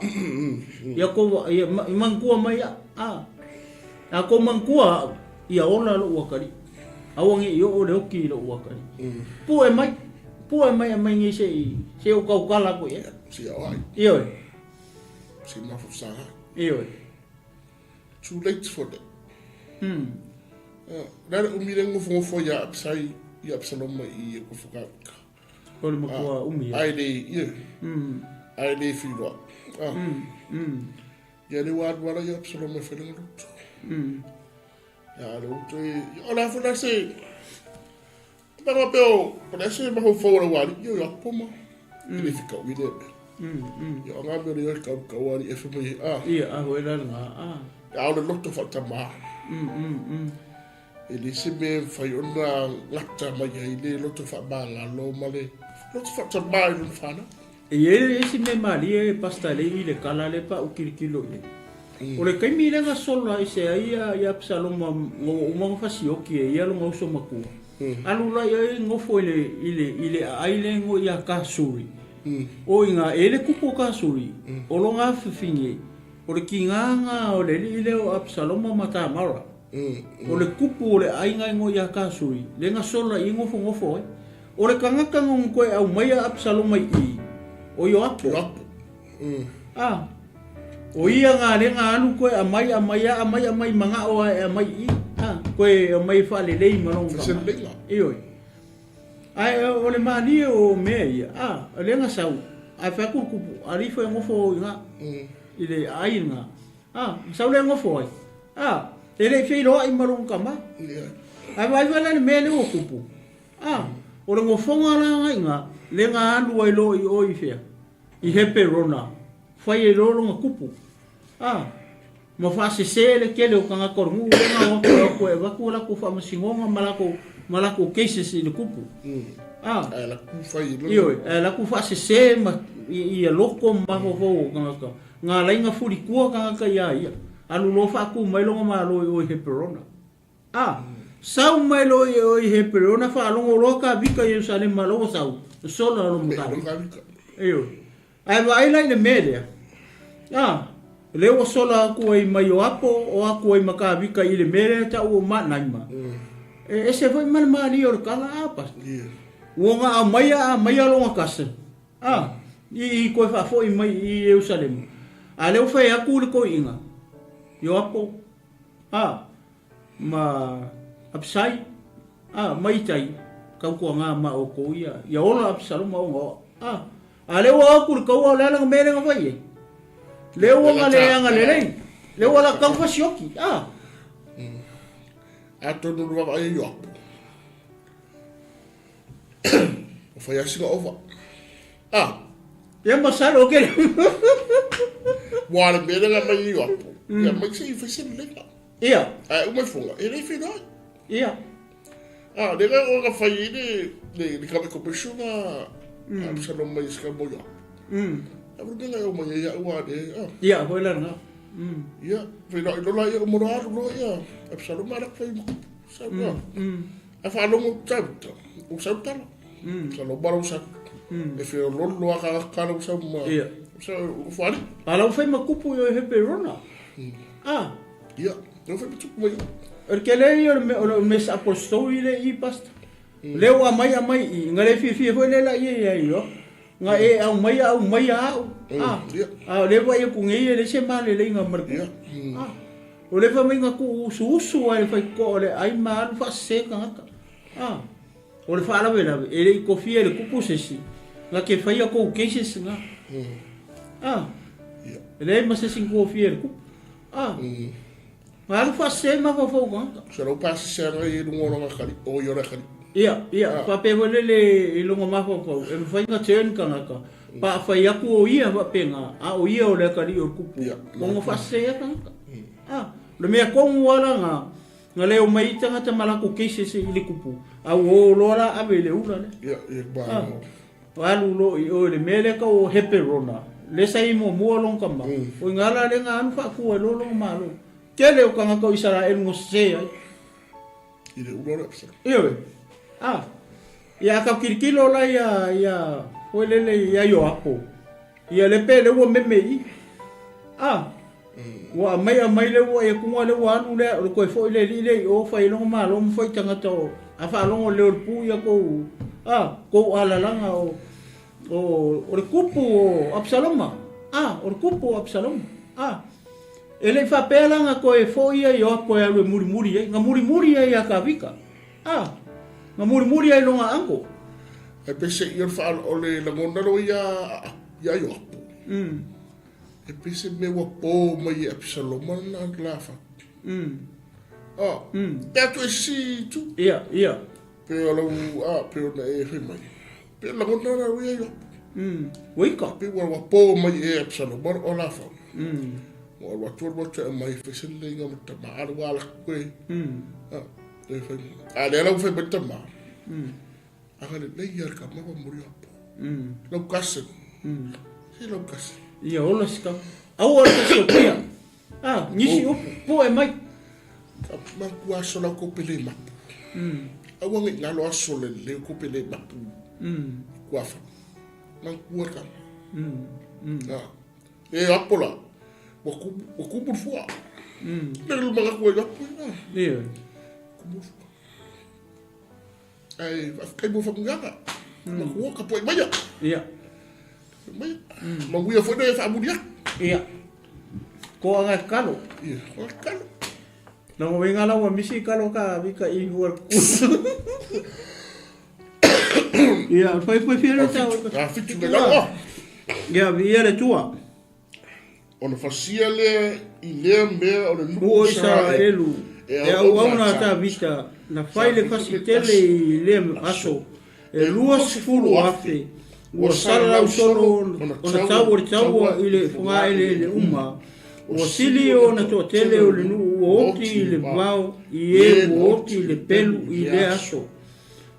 Ia ko mangkua mai ko mangkua ia ola lo wakari. Awangi yo o le oki lo wakari. Pu e mai ngi se o kala ko ia. Si ai. Iyo. Si mafusanga. Iyo. Too late for that. Nara umire ngofo ya apsai ya Absalom mai ko fukaka. Ko le makua umi. Ai de ai de filo. Ya le wala ya Absalom mai fele ngot. Ya le uto ola funa se. Tama peo, parece ma ho fora wali yo ya poma. Ile fika wide. Yo nga be le ka wali e fumi Ia ho era nga Ya o le loto fatama. Ele se me fai ona lata mai ile loto fa banga lo male. Loto fatama no fana. E ele esse me mali e pastale ile kala le pa ukirikilo ile. O le kaimi lenga sola i se ia Absaloma ngo fasioki e ia longa uso maku. Alu la ia ngofo ile aile ngo ia kasuri. O inga ele kupo kasuri. O longa fifingi. O le kinganga o le ile o Absaloma mata mara. O le kupu o le ainga ngo ia kasuri. Lenga sola i ngofo e. O le kangaka ngong koe au maia Absaloma i. O yo apo. O ia ngā renga anu koe amai manga o amai i. Koe amai whale lei manong kama. Ioi. Ai o le mani o mea ia. Lenga sau. Ai whakur kupu. Arifo e ngofo i ngā. I le ai ngā. Sau le ngofo ai. E le whiroa i manong kama. Ai wai wala le mea le o kupu. O le ngofonga la i ngā. Le ngā anu ai lo i oi whea. I hepe rona. Whai e loro ngā kupu. Ma whaase sele kele o kanga korongu. Lenga wako e waku lako whamasingonga malako cases i le kupu. E laku whai loro. Ioi, e laku whaase se i a loko maho fo kanga ka. Ngā lainga furi kua kanga ka ia. Anu lo whaku mailonga malo i oi hepe rona. Sau mailo i oi hepe rona whaalongo roka vika i Jerusalem malongo sau. Sola alo mutari. Ioi. Ai waila i le melea. Leo sola aku ai mai o apo o aku ai makawika i le melea ta o manaima. E se foi mani o kala apa. Wonga a maia longa kasa. I koe fa foi mai i Jerusalem. A leo fai aku le ko inga. Yo apo. Ma apsai. Mai tai. Kau ko nga ma o ko ia. Ya ola Absalom o. A leo aku le kau ala nga mele nga vai. Leo nga le lei. Leo ala kau fasioki. Ato no ruwa ai yo. O fai asinga ova. Ya masalo ke. Wala mele nga mai yo. Ya mai se fai se lenga. Ia. O mai funga. E rei fina. Ia. Lega o ka fai ni ka me kopeshunga. Absalom mai ska moyo. Abu denga o mai ia ua de. Ia, foi lá não. Ia, foi lá do lá ia morar no ia. Absalom ara fai mo. Sabe? A falo mo tabta. O sabta. Salo baro sa. E foi lo aka kana o sabe ma. Ia. O fali. Ala foi makupu yo hepe rona. Ia, não foi muito bem. Porque ele o mes apostol ile I pasta. Leo amai ngale fi foi le la ia yo. Nga e au mai le vai ku ngai le se male le nga marku. O le fa mai nga ku usu ai fai ko le ai mal fa se ka. O le fa la vela ele ko fi ele ku pusesi. Nga ke fai ko cases nga. Ele mas se ko fi ele ku. Mal fa se ma fo nga. Se lo passa se ai no ngoro nga kali o yo ra kali. Ia, pa pe wale le longa mafo ko. E fai nga turn ka nga ka. Pa fai aku o ia pa pe nga. O ia o le kari o kupu. Kongo fase ya ka nga. Le mea kongo wala nga. Nga leo mai tanga ta malako cases i le kupu. O lola ave le ula le. Ia, ba. Walu lo i o le mele ka o hepe rona. Le sai mo mua long ka ma. O ngala le nga anu fa ku e lo long malo. Kele o ka nga ka o Israel ngo se ai. I le ula le. Ia. Ia ka kirikilo la ia olele ia yo apo. Ia le pele wo memei. Wa mai le wo e kunga le wan le ko fo le o fa ilo ma lo mo foi tanga to. A fa lo le pu ia ko. Ko ala langa o le kupu o Absaloma. O le kupu o Absaloma. Ele fa pela nga ko e fo ia yo apo ia le muri nga muri ia ka vika. Nga muri ai longa ango. E pese ia fa o le lagona lo ia yo. E pese me wa po mai Absalom na lafa. E tu si tu. Ia. Pero lo pero na e mai. Pero lagona lo ia yo. Wika. Pe wa po mai e Absalom o lafa. Wa tu mai pese le nga mata ma wala ko. Ale la fai betama. Agora le yar ka ma muri apo. Lo kasse. Si lo kasse. Ia ola ska. Au ola ka so pia. Nisi upu, po e mai. Mangu aso lau ko pele mapu. Awangi ngalo aso le ko pele mapu. Kuafa. Mangu aka. E apola. Wakubu fua. Nelu mga kuwe gapu. Kubu fua. Ai, kai bo fa ngaka. Makuwa ka po e maya. Maya. Mangu fa de fa mudia. Ko anga kalo. Ko kalo. Nang wenga la wa misi kalo ka vika I huar ku. Foi fere ta. Fitu de la. Via le tua. Ona fasia le I le mea o le nuku Israelu. E au auna ta vita. Na fai le fasitele I le aso. E lua sifuru afe. Ua sala usolo. Ona tau o tau I le funga le uma. Ua sili o na toa tele o le nuu ua oti I le vau I ua oti I le pelu I le aso.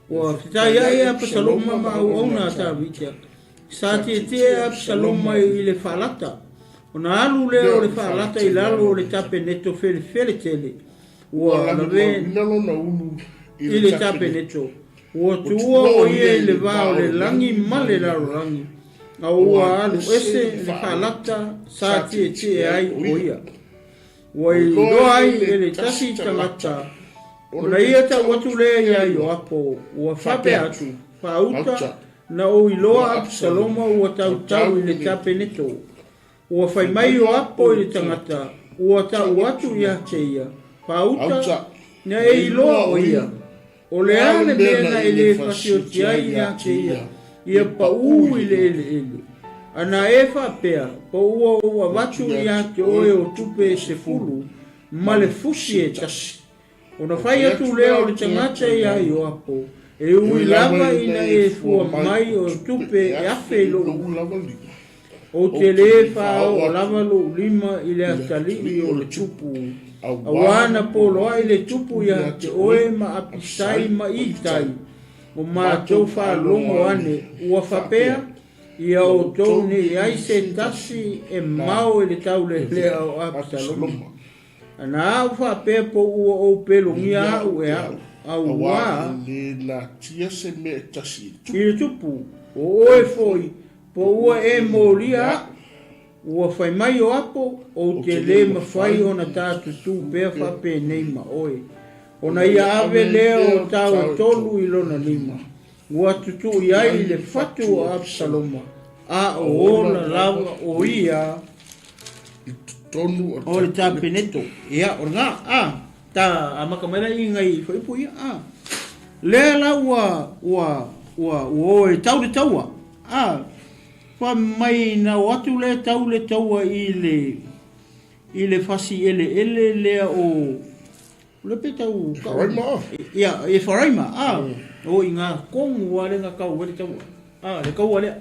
Ua fitai ai a pasaloma ma au auna ta vita. Sa te a pasaloma I le whalata. Ona alu leo le whalata I lalo o le tape neto fele tele. Ua na ve I le tape neto. Ua tuua o ia I le vau le langi male laro langi. A ua alu ese le whalata sa te ai o ia. Ua I loa ai e le tasi tangata. Ona ia ta watu lea ia I o apo. Ua whape atu. Whauta na o I loa Absaloma ua tau I le tape neto. Ua whai mai o apo I le tangata. Ua tau atu ia te ia. Whauta na e I loa o ia. O le ane mena I le whasioti ai ia te ia. Ia pa I le ele. Ana e whapea, pa ua watu ia te oe o tupe se fulu, ma le fusi e tasi. Ona whai atu leo le tangata ia I o apo, e ui lava ina e fua mai o tupe e afe lo. O te le whao o lava lo lima I le atali o le tupu. Awana poloa I le tupu ia te oe ma apisai ma I tai. O mātou whalongo ane ua whapea, ia o tau ne ai se tasi e mau e le tau le lea o Absaloma. Ana au whapea po ua o pelongia au e au wā. I le tupu, o oe foi, po ua e moria, ua whai mai o apo, o te le mawhai o na tātu tū pēr whape nei ma oe. Ona ia ave leo tau tolu I lona lima. Ua tutu I ai le fatu o Absaloma. A o ona lava o ia. O le tape neto. Ia, o ngā, ta amakamera I ngai whaipu ia. Lea la ua oe tau le taua. Wha mai na watu le tau le taua I le fasi ele lea o le peta u Wharaima. Ia, e wharaima. O I ngā kongu wale ngā kau wale tau. Le kau wale.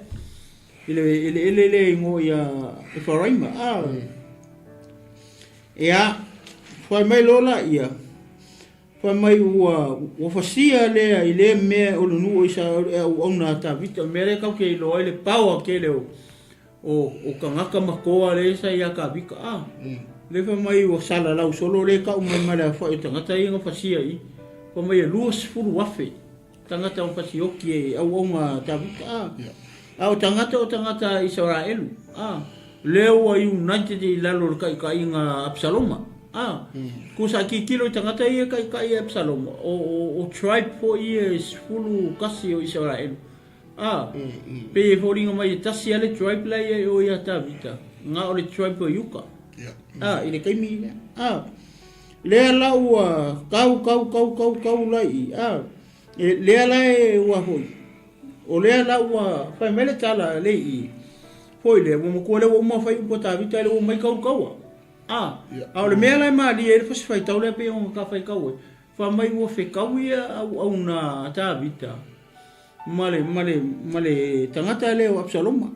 Ele ingo ia e wharaima. Ia, whai mai lola ia. Whai mai ua whasia lea I le mea o lunu o isa au na ta vita. Mere kau ke ilo ai le paua ke leo. O kangaka makoa le isa ia ka vika. Le fa mai o sala lau solo le ka mai mala fa tangata I nga fasia I fa mai lua sifuru wafe tangata o fasi oki au nga tabika au tangata Israelu leo I United I lalo ka nga Absaloma kusa ki kilo tangata I ka Absaloma o tribe for years fulu kasi o Israelu pe foringa mai tasi ale tribe la o ia tabita nga o le tribe o yuka ile kaimi lea la ua kau lai lea la e ua hoi o lea la ua whai mele tala le I hoi lea ua makua lea ua uma whai upo tāwita le ua mai kaua au le mea lai maa lia e fasi whai tau lea pe o ka whai kaua wha mai ua whekau ia au na tāwita male tangata leo Absaloma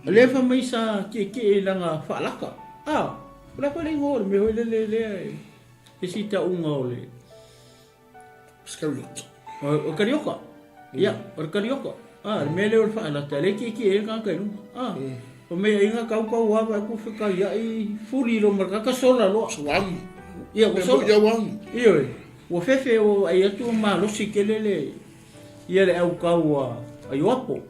le fa mai sa ke langa whalaka la pa le ngor me hoi le e sita unga o le Skariot. O karioka ia o karioka me le o whalata le ke e kaka inu O me inga kau wa ku fika ya I furi lo marka ka sola lo. Suang. Ia ko sola. Ya wang. Ia. Wo fefe o ai atu ma lo sikelele. Ia le au kau ai wapo.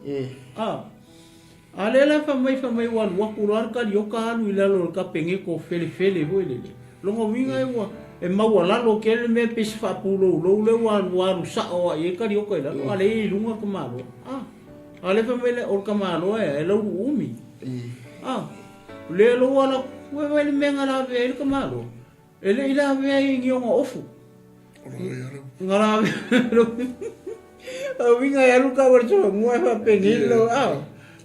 Ale la fa mai wa kular ka yoka halu ila lo ka penge ko fele ho le. Longo winga wa e mau la lo ke me pis fa pulo lo le wa sa o ai ka yoka ila ale I lunga ka malo. Ale fa mai le o ka malo e lo umi. Le lo wala we le menga la ve ka malo. Ele ila ve ngi o ofu. Ngara winga ya lu ka wa cho mo fa pengilo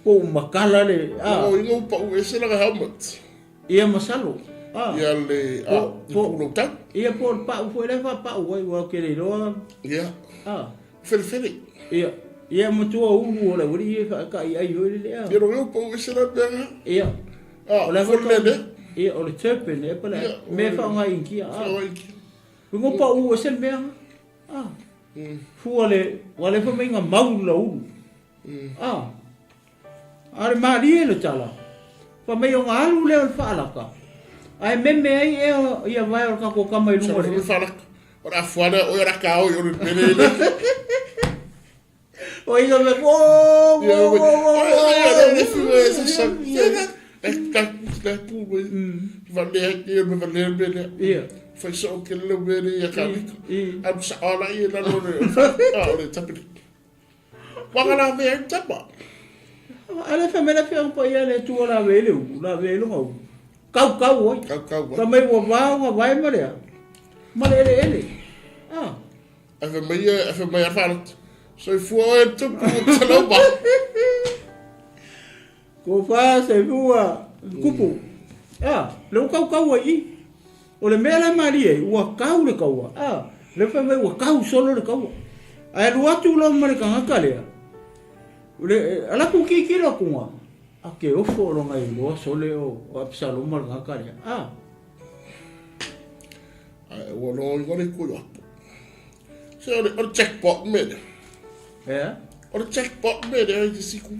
ko makala le ingo pa u ese la helmet. Ia masalo. Ia le po tak. Ia po pa u foi fa pa u wa ke le ro. Ia. Fele. Ia mo tu u le uri fa ka ai ho le. Ia ro po ese la benga. Ia. La folle. Ia o le 𝚘𝚑𝚘𝚘 e pala. Me fa nga inki. Ngo pa u ese benga. Fuale wale fa menga mau la u. Are mari le tala. Fa me yo ngalu le fa alaka. Ai meme ai ia vai o ka ko ka mai lungo le fa alaka. Ora fuana o ora ka o le pele. O ia me o. La pu va le bele. Ia. Fa so ke le bele ia ka. Am sa ala ia la no le tapi. Wa kana ve tapa. Ale fa me la fe pa ia le tu la vele ngo kau oi ka mai wa vai ma le ele ave mai afalt so fu o TUPU taloba ko fa se fua kupu le kau oi o le mela marie wa kau le kau le fa mai wa kau solo le kau ai lu atu lo ma le ka le ala ku ki ro ku ake o foro ngai mo sole o apsalo mal nga kare o no ngore ku yo so o checkpot me o checkpot me de ai siku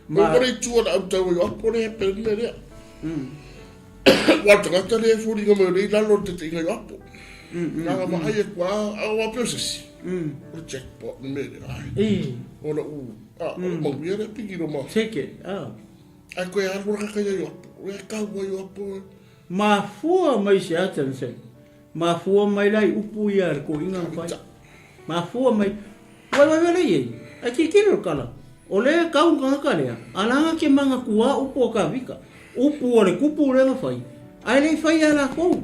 ma ngore tu o auto yo por e pe me de wa tra ta le furi ngo me la lo te tinga yo na ma ai kwa o process o checkpot me de o no mo viene pigiro mo. Seke, Ai koe arura ka yo. O ka yo po. Ma fua mai se atense. Ma fua mai lai upu ia ko inga fai. Ma fua mai. Wa ye. Ai ki kiro kala. O le ka un ka kale. Alanga ke manga kua upu ka vika. Upu ole kupu le fai. Ai le fai ala ko.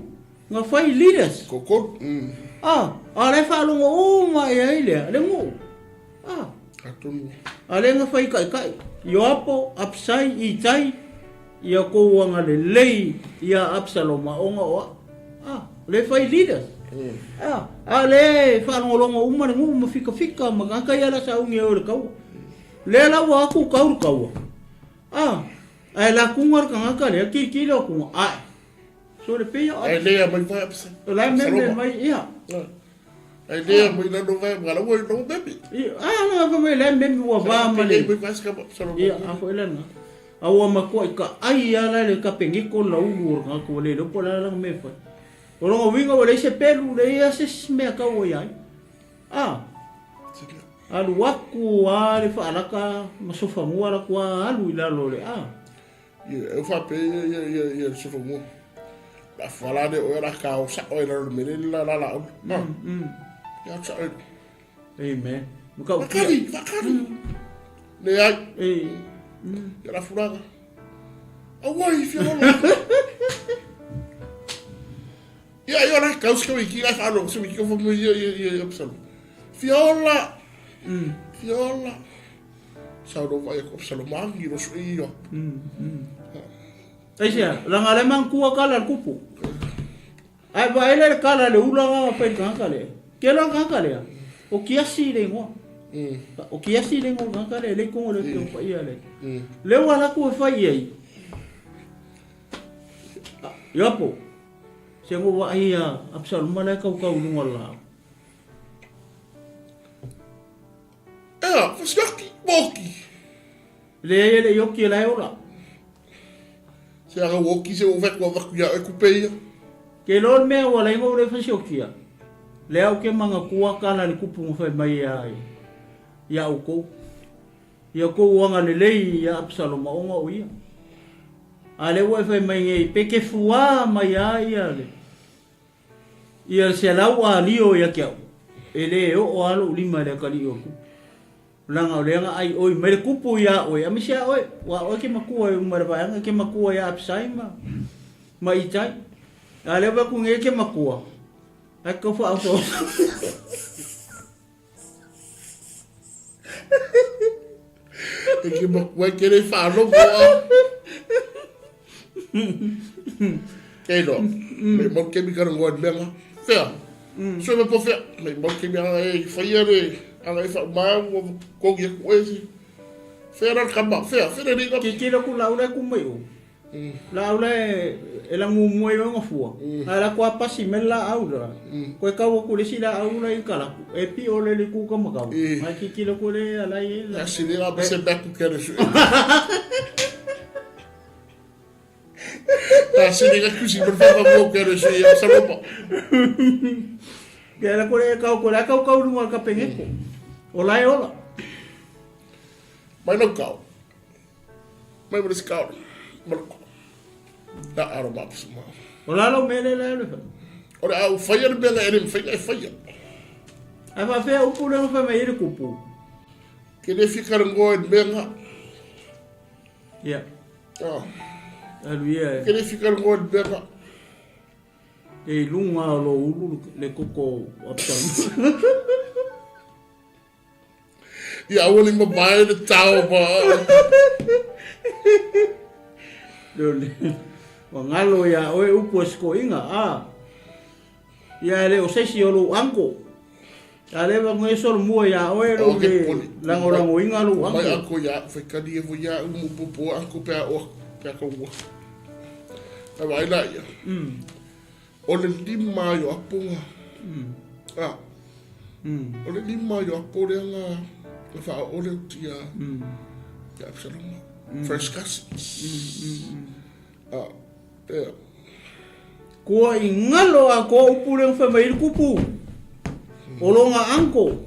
Nga fai leaders. Koko. Ale fa lo o mai ai le mo. Atunu. Ale nga fai kai. Yoapo apsai I tai. Ia ko wanga le lei. Ia apsaloma onga oa. Le fai leaders. Ale fa ngolonga umane ngu fika magaka ia la sa ungi o le kau. Le la wa ku kau. Ai la kungar ka le ki lo ku. So le pe ai le mai vai apsa. La me mai ia. Ai le mai la no vai ngala wo no bebe. No fa mai le me wa va ma le. Mai vai ska solo. Ia a foi la na. Awa ma ko ka ai ala le ka pengi ko la u ka ko le po la me fa. O lo winga o le se pelu le ia se me ka o ia. Alu waku ale fa alaka masofa mo ala ko alu ila lo le. Ia fa pe ia sofa mo. La fala de ora ka o sa o ila me la. Ya sa. Amen. Muka vakari. Le ai. Ya la furaga. Awai fiola. Ya yo la causa que vi la falo, se mi que foi ia opção. Fiola. Fiola. Sao vai ko salo mangi ro suio. Aisia, la alemán kua kala kupu. Ai vai le kala le ula fa kale. Ke la kale. O kiasi le ngo. O kiasi le ngo kale le ko le ko ia le. Le wala ku fa ia. Yopo. Se ngo wa ia apsal mala ka lunga la. Fosaki boki. Le yoki la ora. Se aga woki se o veko vaku ya e kupeia. Ke lor mea wala ingo ure fasiokia. Lea uke manga kua kala ni kupu ngofai mai ya uko. Ya ko wanga lelei ya Absalom onga o ia. Ale wa fai mai ngai peke fua mai ia le. Ia se lau a lio ya kia. Ele o alo lima le kali o kupu. Langa o lenga ai oi mere kupu ya oi amisia oi wa oi ke makua e umara ke makua ya Absaima. Ma itai. Ale ba ku nge ke makua. Ai ko fa auto. Que makua querer falar boa. Que não. Me mal que me quero ngod lenga. Fea. So me po fea. Me mal que me ai faiare. Anga fa ma ko ge kwesi. Fea kamba fea ni ka. Ki kilo ku laura ku mai o. Laura ela ngumoi ngo fua. Ala ko pasi mela aura. Ko ka wo ku le sila aura i kala. E pi o le ku ka makau. Ai ki kilo ku le ala i. La sila ba se da ku kere su. La sila ku si per fa mo kere su ya sa mo. Ya la ko le ka lu ka pengeko. Ola e ola. Mai no kau. Mai mo skau. Da aroma semua. Ola lo mele la le. Ora au fire bela erim fire. Ava fe o pulo fa mai re kupu. Que le ficar ngod benga. Ya. Ah. Alua. Que le ficar ngod benga. E lunga lo ulu le koko option. Ya wali ma bai de tau ba. Dole. Wangalo ya oe upo sko inga a. Ya le o sesi o lo anko. Ya le ba ngai sol mua ya oe lo le langorango inga lo anko. Mai anko ya foi kadi e ya mu popo anko pe o pe ko. Ta vai lá ya. O le lima yo apunga. Ah. O le lima yo apore nga. Fa o le tia. Ya Absalom. First cousins. Ah. Yeah. Ko ingalo a ko upule fa mai kupu. Olonga anko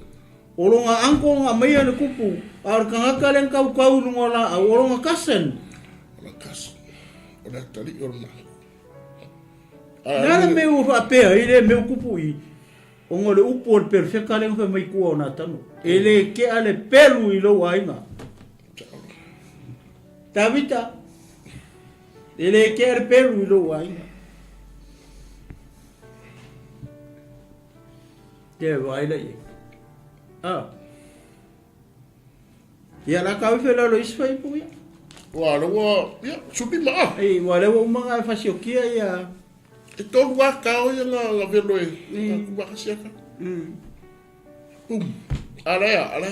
nga mai le kupu. Ar kanga kalen kau ngola a olonga kasen. Olonga kasen. Ona tali orna. Nana me u fa pe ile me kupu i. Ongole upol perfect kalen fa mai ku ona tanu. Ele ke ale pelu i lo wainga. Tabita. Ele ke ale pelu i lo wainga. Dia vai daí. Ah. Ya la kau fela lo isfai pu ya. Wa ya subi ma. Ei, wale wo manga fasiokia ya. E to wa kau ya nga velo e. Ku ba kasiaka. Ala.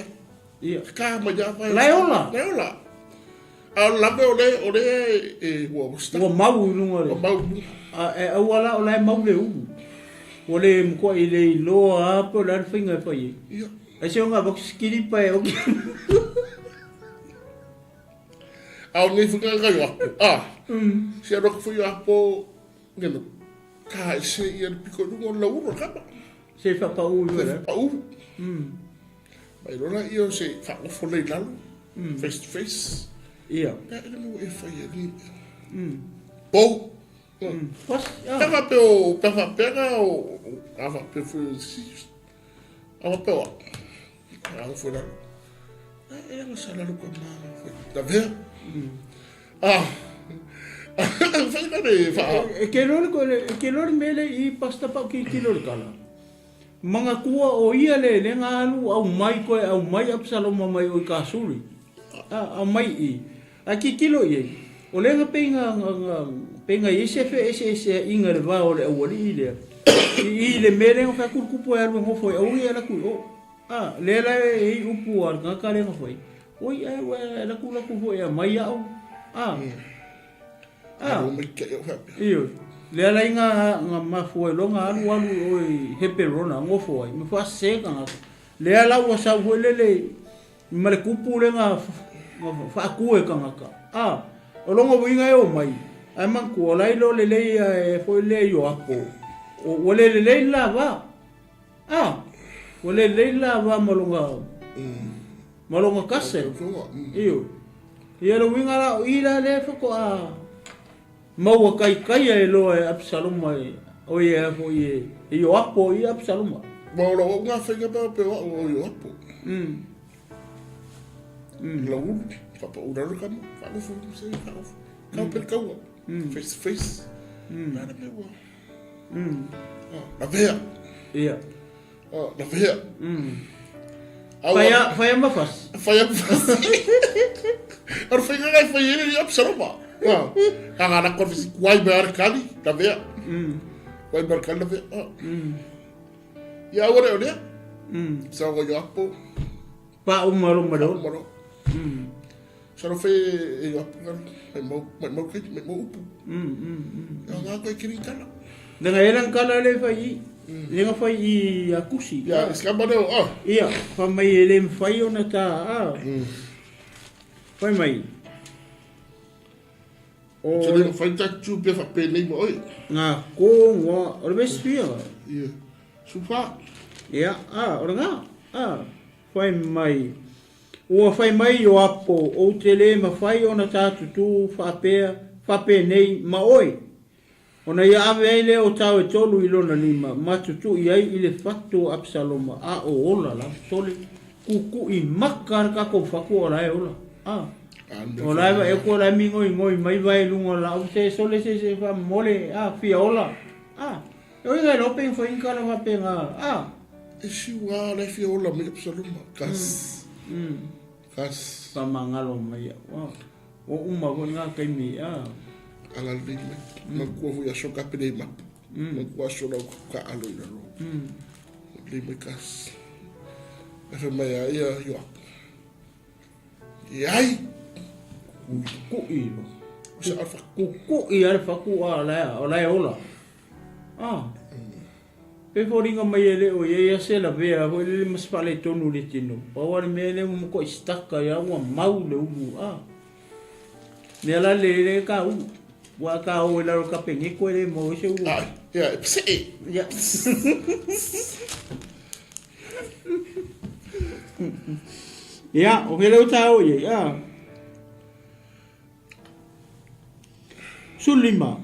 Iya. Ka ma ja fa. Laola. Al la ole e wo sta. Wo mau no ngore. Wo mau. E wala ola mau le u. Ole mko ile lo a po la finga pa ye. Iya. Ese nga box kiri pa e o. Au ngai fuka ga yo. Ah. Se ro fu yo po ngeno. Ka se ia piko no la uro ka. Se fa pa u yo. Pa u. Mai rona io se fa o fo le lalo. Face to face. Iya. Ka no e fa ye ni. Po. Pas. Tava pega o ava foi ava pega. Ava foi lá. Ela não sabe o como tá vendo? Ah. Vai lá de Que lor mele i pasta pa ki lor kala. Manga kua o ia le nga alu au mai Absalom mai o kasuri. Au mai i. Aki kilo ye. O lenga penga ese inga le va o le awali ile. I le mere nga kupu ya lo foi o ia la ku. Ah, le la e upu ar nga kale nga foi. Oi la ku foi mai au. Ah. Iyo. Le la nga ma foi lo nga alu oi heperona ngo foi. Me fa seka nga. Le la wa sa le male kupu le nga fa ku e kanga ka. Ah. O longo winga e o mai. Ama ko lai lo le e foi le yo apo. O le la va. O le la va malunga. Malunga kase. Iyo. Ia lo winga la ila le foko a. Mau kai e lo e Absalom mai. O ia fo ia. Yo apo ia Absalom. Mau lo nga fenga pe o yo apo. La u papa u da kam. Fa no fu se fa. Ka per ka u. Face to face. Nada pe wa. La vea. Ia. La vea. Faya mafas. Ar fenga ngai fa ele Absalom. Kanga na ko fisi kwai bar kali la vea. Kwai bar kali la vea. Ya ora ora. Sa go yo apo. Pa umaro maro. Saro fe yo apo mau ke mau upu. Nga ko kiri kala. Nga elang kala le fai. Nga fai akusi. Ya, skabado. Ia, fa mai ele fai ona ta. Fai mai. O le fai ta tu pe fa pe nei mo oi. Nga ko ngo o le spia. Ia. Sufa. Ia, ora nga. Fai mai. O fai mai yo apo o tele ma fai ona tatu tu fa pe nei ma oi. Ona ia ave ele o tau e tolu i lona lima ma tutu i ai i le fatu Absaloma o ola la tole kuku i makar ka ko faku ola e ola. Ola e e ko la mi ngoi mai vai lunga la o se sole se fa mole fia ola. E o ia lo pen foi in kala va penga. E si wa le fia ola me Absaloma kas. Kas. Pa mangalo mai. O uma ko nga kai mi Ala lime. Makua fu ya soka pede map. Makua sona ka alo ina lo. Lime kas. Efe mai ia yo apo. Iai. Ku ilo. Sa alfa. Ku i alfa ku ola ola. Pe foringa mai ele o ia se la vea o le mas pale tonu le tino. O wale mele mo ko istaka ya wa mau le umu. Ne la le ka u. Wa ka o la ka pengi ko le mo se u. Ya, pse. Ya. Ya, o hele o tau ya. Sulima.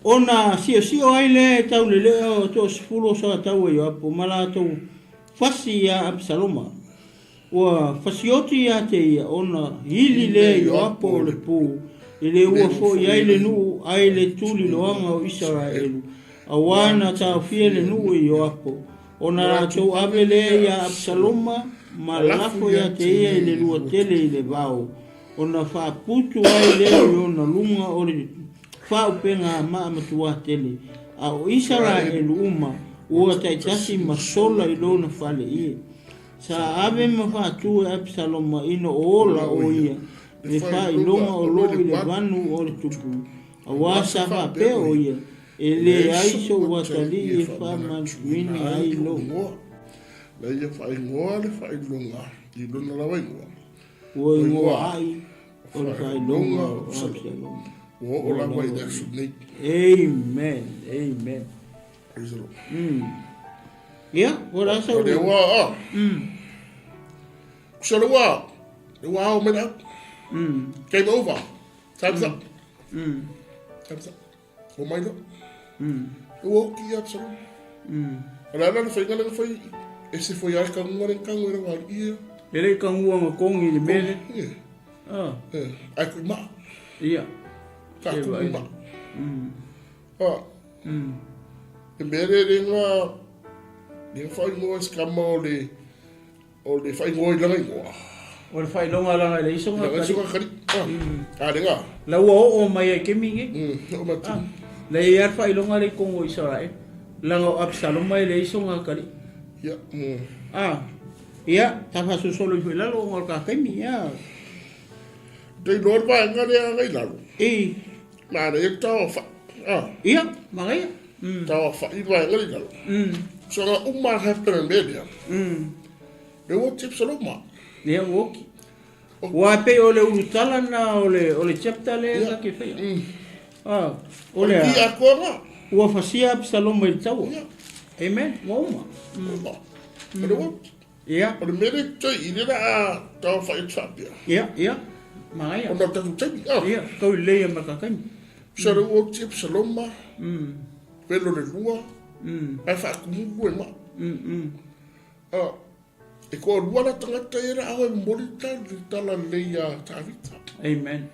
Ona si o aile tau le o to sfulo sa tau e apo mala to fasi ya Absaloma. Wa fasioti ya te ona hili le yo apo le pu. Ele ua fo i aile nu aile tuli loanga o Israelu. Awana tau fie le nu i yo apo. Ona rato avele ya Absaloma malafo ya te ia ile lua tele ile vau. Ona fa putu aile ona lunga o le fa upenga matua tele a o Israel uma ua taitasi masola i lona fale ia sa ave ma fa tu Absalom ino ola o ia le fa i longa o lo i le vanu o le tupu a wasa fa pe o ia e le aiso watali e fa mantuini ai lo la ia fa i ngoa le fa i longa i lona lawa i ngoa o i ngoa ai o le fa i longa o Absalom. Ola vai da sunei. Amen. Praise the Lord. Yeah, what else? They were So the wow minute. Game over. Time's up. Time's up. Oh my God. The walk here Absalom. Ala na foi ngala foi esse foi ar kan ngore kan ngore wa ia. Ele kan uang kong i mele. Ai ku ma. Ia. Kakuma. E mere ringa fai ngoa skama o le fai ngoa i langa i ngoa. O le fai longa langa le iso nga kari. Ringa. La ua o mai e keminge. O matu. La iar fai longa le kongo Israel. Langa o Absalom mai le iso nga kari. Ia. Ia, tafa susolo i fai lalo o ka kemi, ia. Dei lor vai ngare ngai lalo. Mana e tau fa. Ia, magai. Tau fa i vai ngai lalo. So uma happen media. Le wo tips lo ma. Ne woki. Wa pe ole utala na ole chapter le ka ke fe. Ole Ki a konga. ua fasia Absalom i tau. Amen. Woma. Ode wat. Ia. Ode mere toi ini na tau whai trapia. Ia. Mai. Ona tatu tani. Ia. Kau leia makakani. Sara o ti Absalom ma. Pelo le lua. Ai whakumugu e ma. E ko lua na tangata era aho e morita li tala leia tawita. Amen.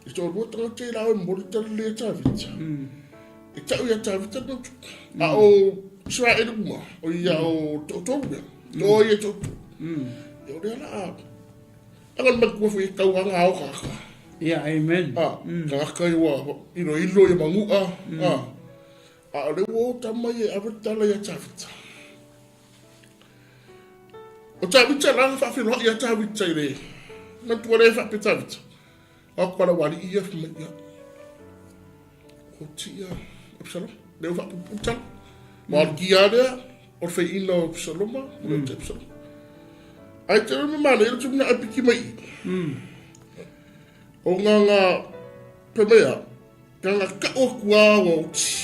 E so lua tangata era aho e morita li leia tawita. E tau ia tawita no tu. A o Israel uma. O ia o totobia. O ia totu. E o rea la. Angan makua fui tau anga au kaka. Ia, amen. Kaka iwa. Ilo ia mangua. A le wo tamai e avatala ia tawita. O tawita langa whawhino ia tawita i re. Nga tuare e whape tawita. A kwara wari ia whimai ia. O tia Absalom. Leo whapuputan. Maal kia rea. O whai ina o Absaloma. O te Absalom. Ai te rame mana. Ero tumina apiki mai. O nga pemea. Nga kao kua wa uti.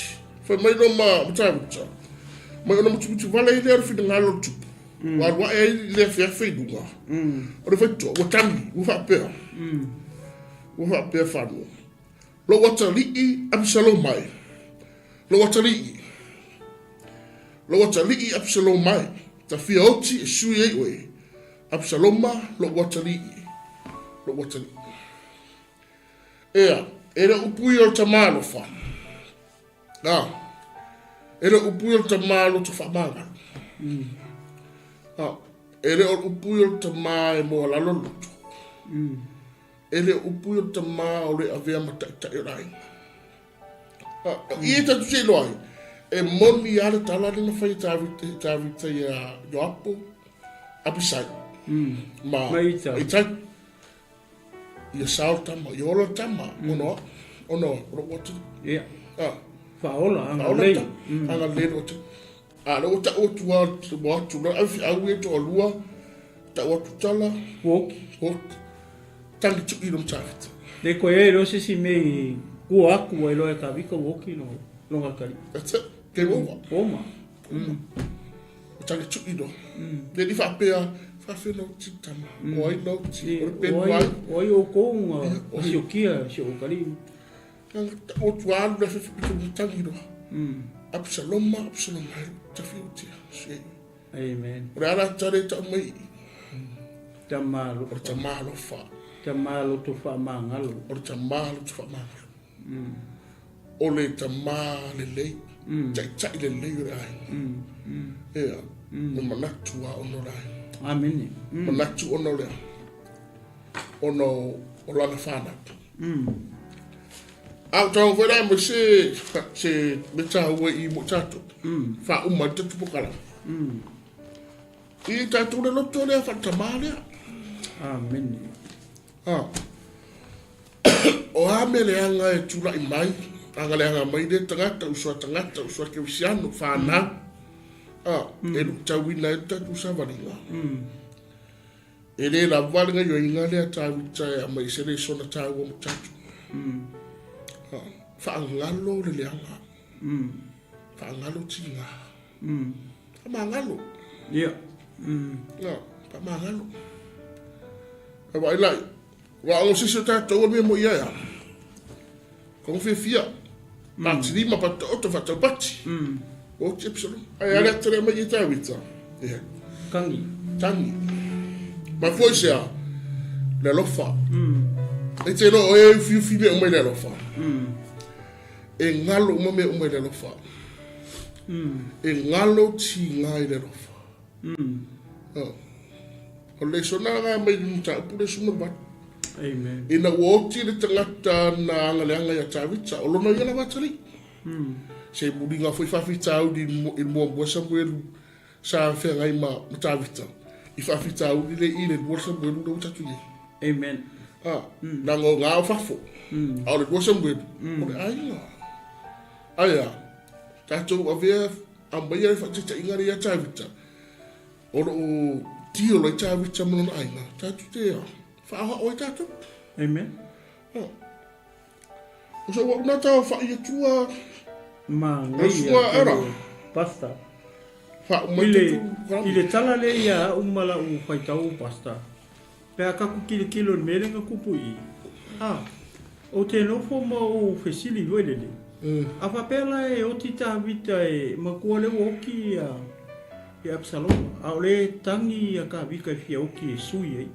Whai mai no ma tawita. Mai ona mutu wale i lea rwhina ngalo tupu. Wa e le fe dunga. O le feto o tangi u fa pe. U fa pe fanu. Lo watali Absalom mai. Lo watali Absalom mai. Ta fia oti e sui e we. Absalom ma lo watali. Era upui o tamalo fa. Era upui o tamalo to fa manga. Ele o upui o tama e mo la lolo. Ele upui o tama o le avea mata i rai. I tatu se loai. E moni ale tala ni na fai tawita ia yoapo apisai. Ma itai. Ia sao tama, iola tama. Ono, watu. Ia. Faola, anga lei. Anga lei watu. Ala o ta o tua mo tu na au e to lua ta o tu tala wok tangi tu i no tawita. Le ko e ro se si me ku aku e lo e ka vika woki no ngakari. That's it. Ke mo. Oma. Tangi tu i no. Le di fa pe fa fe no titama. O ai no ti o pe wai. O i o ko o si o kia si o kali. O tu alu le fe tu tangi no. Absalom hai tafiutia sei. Amen. Rara tare ta mai. Tamalo fa. Tamalo to fa mangalo. O tamalo to fa mangalo. O le tamale le. Tai le le rai. Manatu a ono rai. Amen. Manatu ono le. Ono o lana fana. Au tau wera mo se meta ua I mo tato. Fa uma te tupukala. I tato le loto lea whatamarea. Amen. O ame le anga e tula I mai. Anga le anga mai de tangata usua ke visiano whana. E lu tawina e tatu savaringa. E le la valinga yo inga lea tawita e ama I se le sona tawa mo tato. Whaangalo le leanga. Whaangalo tinga. Whaangalo. Ia. Whaangalo. E wai lai. Wa ango sisi o tātou me mo ia ya. Kong fia. Matiri ma pata oto whatau pati. O te Absalom. Ai ale tere mai I tāwita. Kangi. Tangi. Ma foi sea. Le lofa. E te no e fiu me o mai le lofa. E ngalo uma me umai le lofa. E ngalo ti ngai le lofa. O le sona nga mai muta pule sumur bat. Amen. E na woti le tangata na anga le anga ya tawita. O lono ia la watari. Se budi nga foi fafita au di mo bosa buelu sa fe ngai ma tawita. I fafita au di le ile bosa buelu do tatu ye. Amen. Nango ngā whafo. Au le bosa buelu. O le ainga. Aia, tātou avea a mai ai whatita ingari a tāwita. Oro o tio lai tāwita mana ainga. Tātou te a. Whaaha oi tātou. Amen. O sa wak nata fa ia tua. Ma Sua era. pasta. Fa umai Ile tala le ia umala u whaitau pasta. Pea kaku kilo merenga kupu i. O te nofo ma o whesili loelele. A whapela e o tita vita e makua le woki e Absalom. A o le tangi a ka vika e fia oki e sui ei.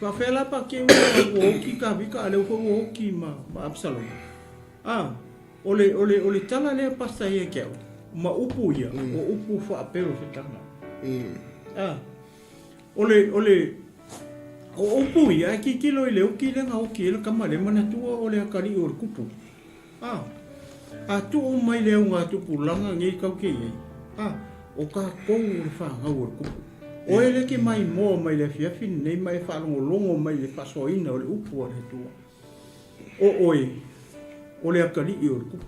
Whapela pa ke o oki ka vika a le woki ma Absalom. Ole tala le pasta ia keo. Ma upu ia. O upu whaapero whetanga. O upu ia ki kilo i le oki le nga oki ele kamale mana tua o le akari o le kupu. A tu o mai leo ngā tupu langa ngei kau ke iei. O ka kou o le whangau o le kupu. O ele ke mai moa mai le fiafini nei mai whalongo longo mai le whasoina o le upu o le tua. O oe, o le akari o le kupu.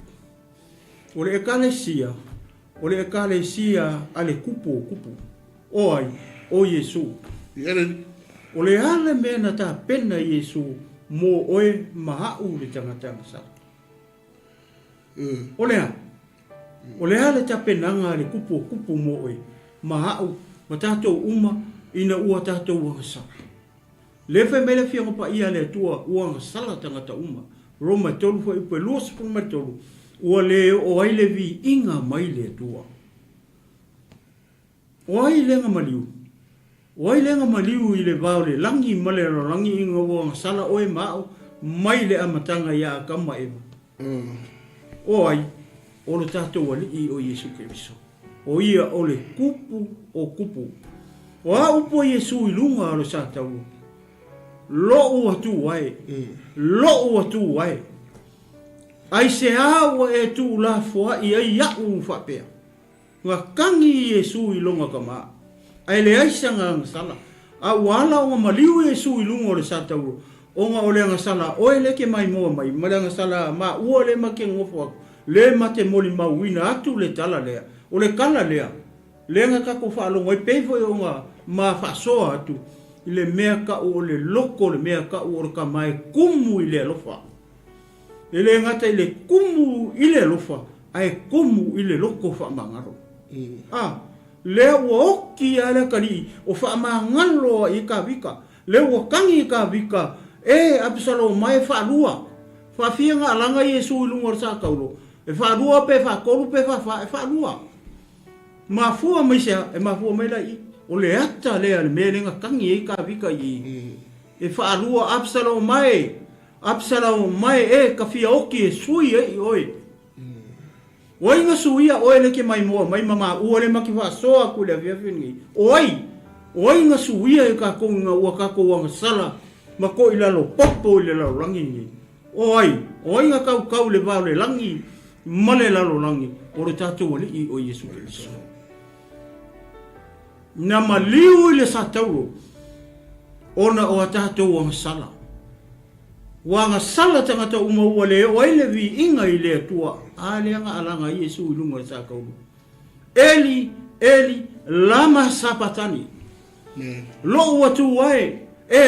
O le ekalesia a le kupu o kupu. O ai, o Yesu. O le ale mena ta pena Yesu mo oe mahau le tangata sala. O le ale ta penanga le kupu mo oe mahau ma tatou uma ina ua tatou ua sala. Le fe mele fia pa ia le tua ua sala tangata uma. Roma tolu fa ipe luas pun matolu. Ua le o ai le vi inga mai le tua. O ai le ngamaliu. Oi lenga maliu i le vau le langi male rangi inga wang sala oe mao mai le amatanga ia kama eva. Oi, o le tatou wali i o Yesu Keriso. O ia o le kupu o kupu. O a upo Yesu i lunga alo sa tau. Lo atu wai. Lo atu wai. Ai se awa e tu la fua i ai iau whapea. Nga kangi Yesu i lunga kama. Ai le aisanga ang sala. A wala o maliu Yesu i lunga o le satau. O nga o le anga sala. O ele ke mai moa mai. Ma le anga sala ma ua le ma ke ngofo aku. Le ma te moli mauina atu le tala lea. O le kala lea. Le anga kako whaalongo. E peifo e o nga ma whaasoa atu. I le mea ka o le loko le mea ka o ka mai kumu i le alofa. E le ngata i le kumu i le alofa. Ai kumu i le loko whaamangaro. Le ua oki a le kari o whaamangalo i ka vika. Le ua kangi i ka vika. E Absalom mai whaalua. Whawhia ngā langa Yesu i lunga sa kaulo. E whaalua pe whaakolu pe whaalua. Mafua mai sea e mafua mai lai. O le ata lea le merenga kangi i ka vika i. E whaalua Absalom mai. Absalom mai e ka whia oki e sui e i oi. Oi nga suia oi le ke mai moa mai mama ua le maki wa soa ku le viafini. Oi nga suia e ka konga ua ka ko sala ma ko i lalo popo i le lalo langi ni. Oi nga kau le vau le langi ma le lalo langi o le tatou wali i o Yesu Keriso. Na maliu i le satau ona o tatou wanga sala. Wanga sala tangata uma ua le o ele vi inga i le tua aleanga alanga Yesu i lunga sa kaulu. Eli lama sapatani. Lo watu wae.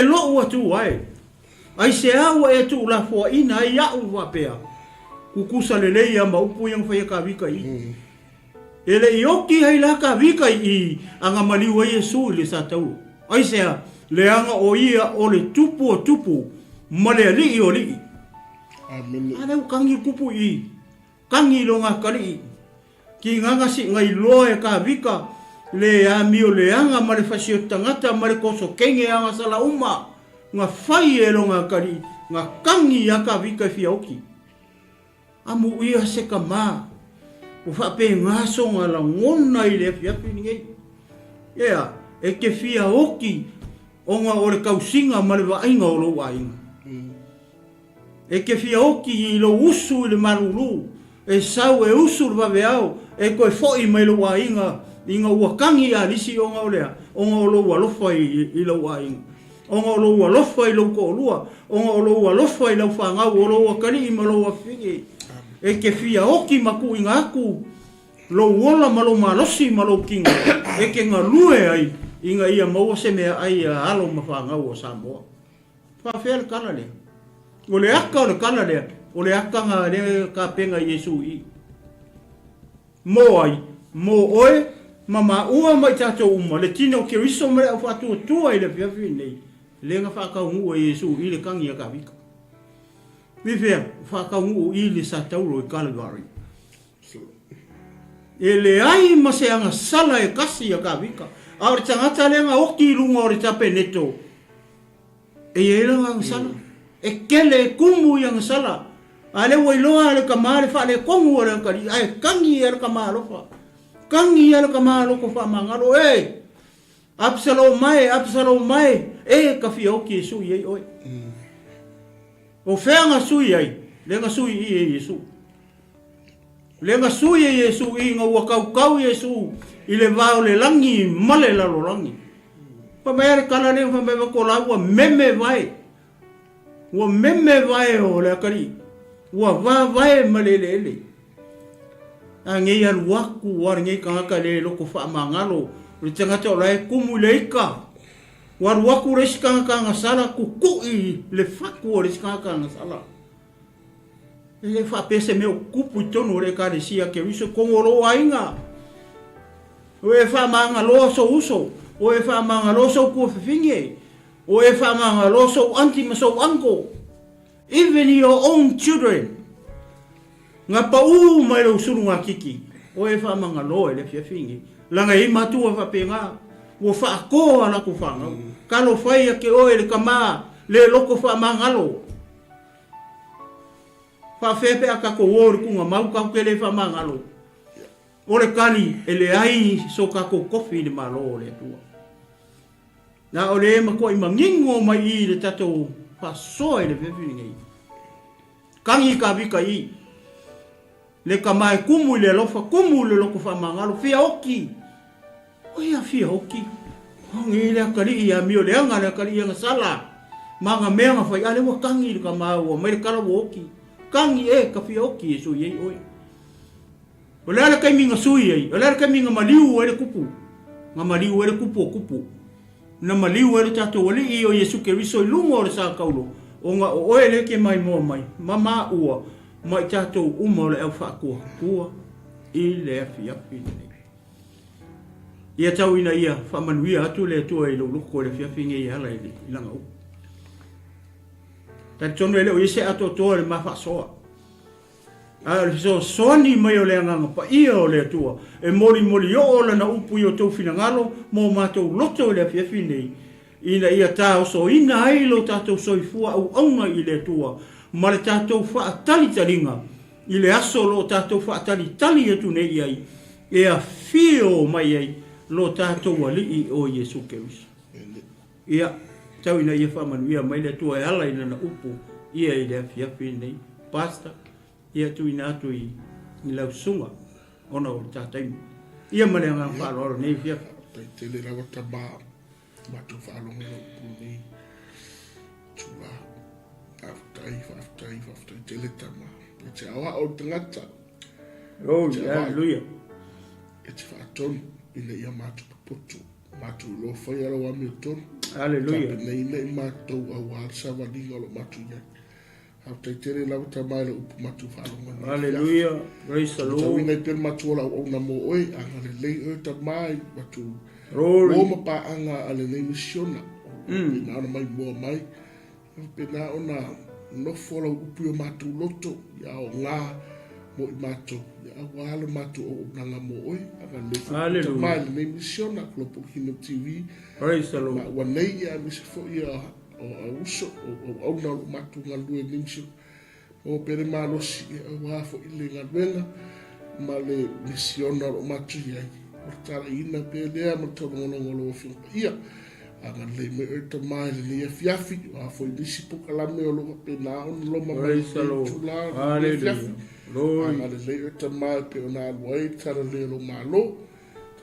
Lo watu wae. Ai se awa e tu la fo ina ai au wapea. Kukusa lele ia ma upu yang whaia ka vika i. Ele i oki hei la ka vika i anga maliu Yesu i le sa tau. Ai se a le anga o ia o le tupu male li o li. Amen. Ana kangi kupu i. Kangi longa kali. Ki nganga si ngai loe ka vika le amio le anga male fasio tangata male koso kenge anga sala uma. Nga fai e longa kali. Nga kangi aka vika fia oki. Amu ia se kama. O whape ngaso nga la ngona i le fia pini ngei. E ke fia oki. O nga o le kausinga male wa inga o lo wa inga. E ke fia oki i lo usu i le marulu. E sau e usu le vaveao. E koe foi mai lo wa inga. Inga ua kangi a lisi o nga o lea. O nga o lo ua lofa i lo wa inga. O nga o lo ua lofa i lo ko olua. O nga o lo ua lofa i lo whangau. O lo ua kari i ma lo ua whigi. E ke fia oki maku inga aku. Lo wola ma lo malosi ma lo kinga. E ke nga lue ai. Inga ia maua se mea ai alo ma whangau o Samoa. Whawhea le kala lea. O le aka o le kala lea. O le aka ngā lea ka penga Iesu i. Mo ai. Mo oe. Ma ua mai tātou uma. Le tino ke riso mre au whatua tua i le whiawhi nei. Le ngā whakaungu o Iesu i le kangi a ka wika. Whiwhea, whakaungu o i le sa tauro i Calvary. E le ai ma se anga sala e kasi a ka wika. A ore tangata le ngā oki lunga o le tape neto. E e la ngā sala. E kele e kumu i anga sala. A le wailoa le ka maa le wha le kongu o le kari. Ai kangi e le ka maa lofa. Kangi e le ka maa loko wha mangaro. E! Apsalo mai. E ka fia oki e sui ei oi. O whea ngā sui ai. Le ngā sui i e Iesu. Le ngā sui e Iesu i ngā ua kau Iesu. I le vau le langi male lalo langi. Pa mea re kala le wha mewa ko la ua meme vai. Ua meme vai o le akari. Ua va vai male le ele. A ngei alu waku wari ngei kangaka le loko wha mangalo. Le tangata o lai kumu le ika. Waru waku resi kangaka ngā sala kukui le whaku o resi kangaka ngā sala. Le wha pese meo kupu i tonu re ka resia ke riso kongoro ainga. O e wha maanga loa so uso. O e wha maanga loa so kua whiwhinge. O e wha maanga loa so anti ma so uncle. Even your own children. Ngā pau mai lau suru ngā kiki. O e wha maanga loa e le whiwhinge. Langa i matua wha pe ngā. O wha koa la ku whanga. Kalo whai a ke oe le kama. Le loko wha mangalo. Wha whepe a kako ori kunga mau kako ke le wha mangalo. O le kani e le ai so kako kofi le malo o le atua. Nā o le ema koa i mangingo mai i le tatou wha soa i le whiwhinge i. Kangi ka vika i. Le kamai kumu i le lofa, kumu le loko wha mangalo. Whia oki. Oia whia oki. Hongi le akari i a mio le anga le akari i anga sala. Manga mea nga whai ale wa kangi le kamai ua. Mai le kala wa oki. Kangi e ka whia oki e sui ei oi. O le ala kai minga sui ei. O le ala kai minga maliu e le kupu. Nga maliu e le kupu o kupu. Na maliu e le tato wali i o Yesu ke riso i lungo o le sa kaulo. O nga o oe le ke mai mua mai. Mama ua. Mai tato uma o le au whakua. Kua i le afi afi nei. Ia tau ina ia whamanuia atu le atua i lo luko le whiawhinge i hala i langa u. Tati tonu ele o ise ato toa le mawha soa. A le so soani mai o le anganga pa ia o le atua. E mori o la na upu i o tau finangalo mo mātou loto le whiawhinge ina ia tā o so ina ai lo tātou soifua au aunga i le atua. Ma le tātou whaatali taringa. I le aso lo tātou whaatali tali atu nei ai. E a whio mai ai. Lo tātou wali o Yesu Keriso. Ia, tau ina ia whamanuia mai le tua e ala ina na upu. Ia i le awhiawhi nei. Pasta, ia tu ina atu i lau sunga. Ona o le tātaimu. Ia male anga whaarora nei whiawhi. Tai tele rawa tama. Matu whaalonga upu nei. Tula. Aftai, tele tama. E te awa o tangata. Oh, hallelujah. E te whaatonu. Ile ia matu puputu. Matu lo whai ala wa mi tonu. Hallelujah. Tape nei nei matu au harsa wa linga lo matu ia. Hau tai tere lau tamai le upu matu whalonga. Hallelujah. Praise the Lord. Tau inai pere matu ola au na mo oi. Anga le lei oi tamai matu. Glory. Oma pa anga ale lei misiona. Pena ona mai mua mai. Pena ona nofo la upu o matu loto. Ia o ngā mo i matu. Wala matu o nanga mo oi. Anga le mai le nei misiona. Klopo hino TV. Praise the Lord. Wa nei ia misi fo ia o uso o au na matu ngalue nimsio. O pere malosi o hafo ile ngaluenga. Ma le misiona o matu iai. O tala ina pe lea ma tau ngolongolo o fiona. Ia. Anga le me o ta mai le lia fiafi. O hafo ilisi pokalame o loa pe na on loma ma Praise the Lord. Hallelujah. Glory. Anga le le o ta mai pe o na aluai tala le lo malo.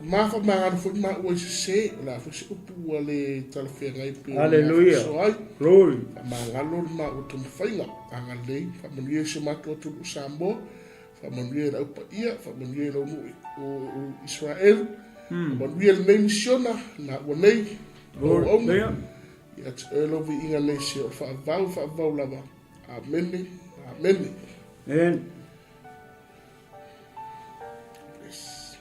Mafa mangana fo ma o se la fo se upu ale tala fe ngai pe. Hallelujah. Glory. Mangalo ma o tu fainga anga le fa manuie se ma to tu sambo fa manuie la upa ia fa manuie lo mu o Israel. Manuie le misiona na o nei. Glory. Ya te elo vi inga le se fa vau lava. Amene, amene. En. Yes.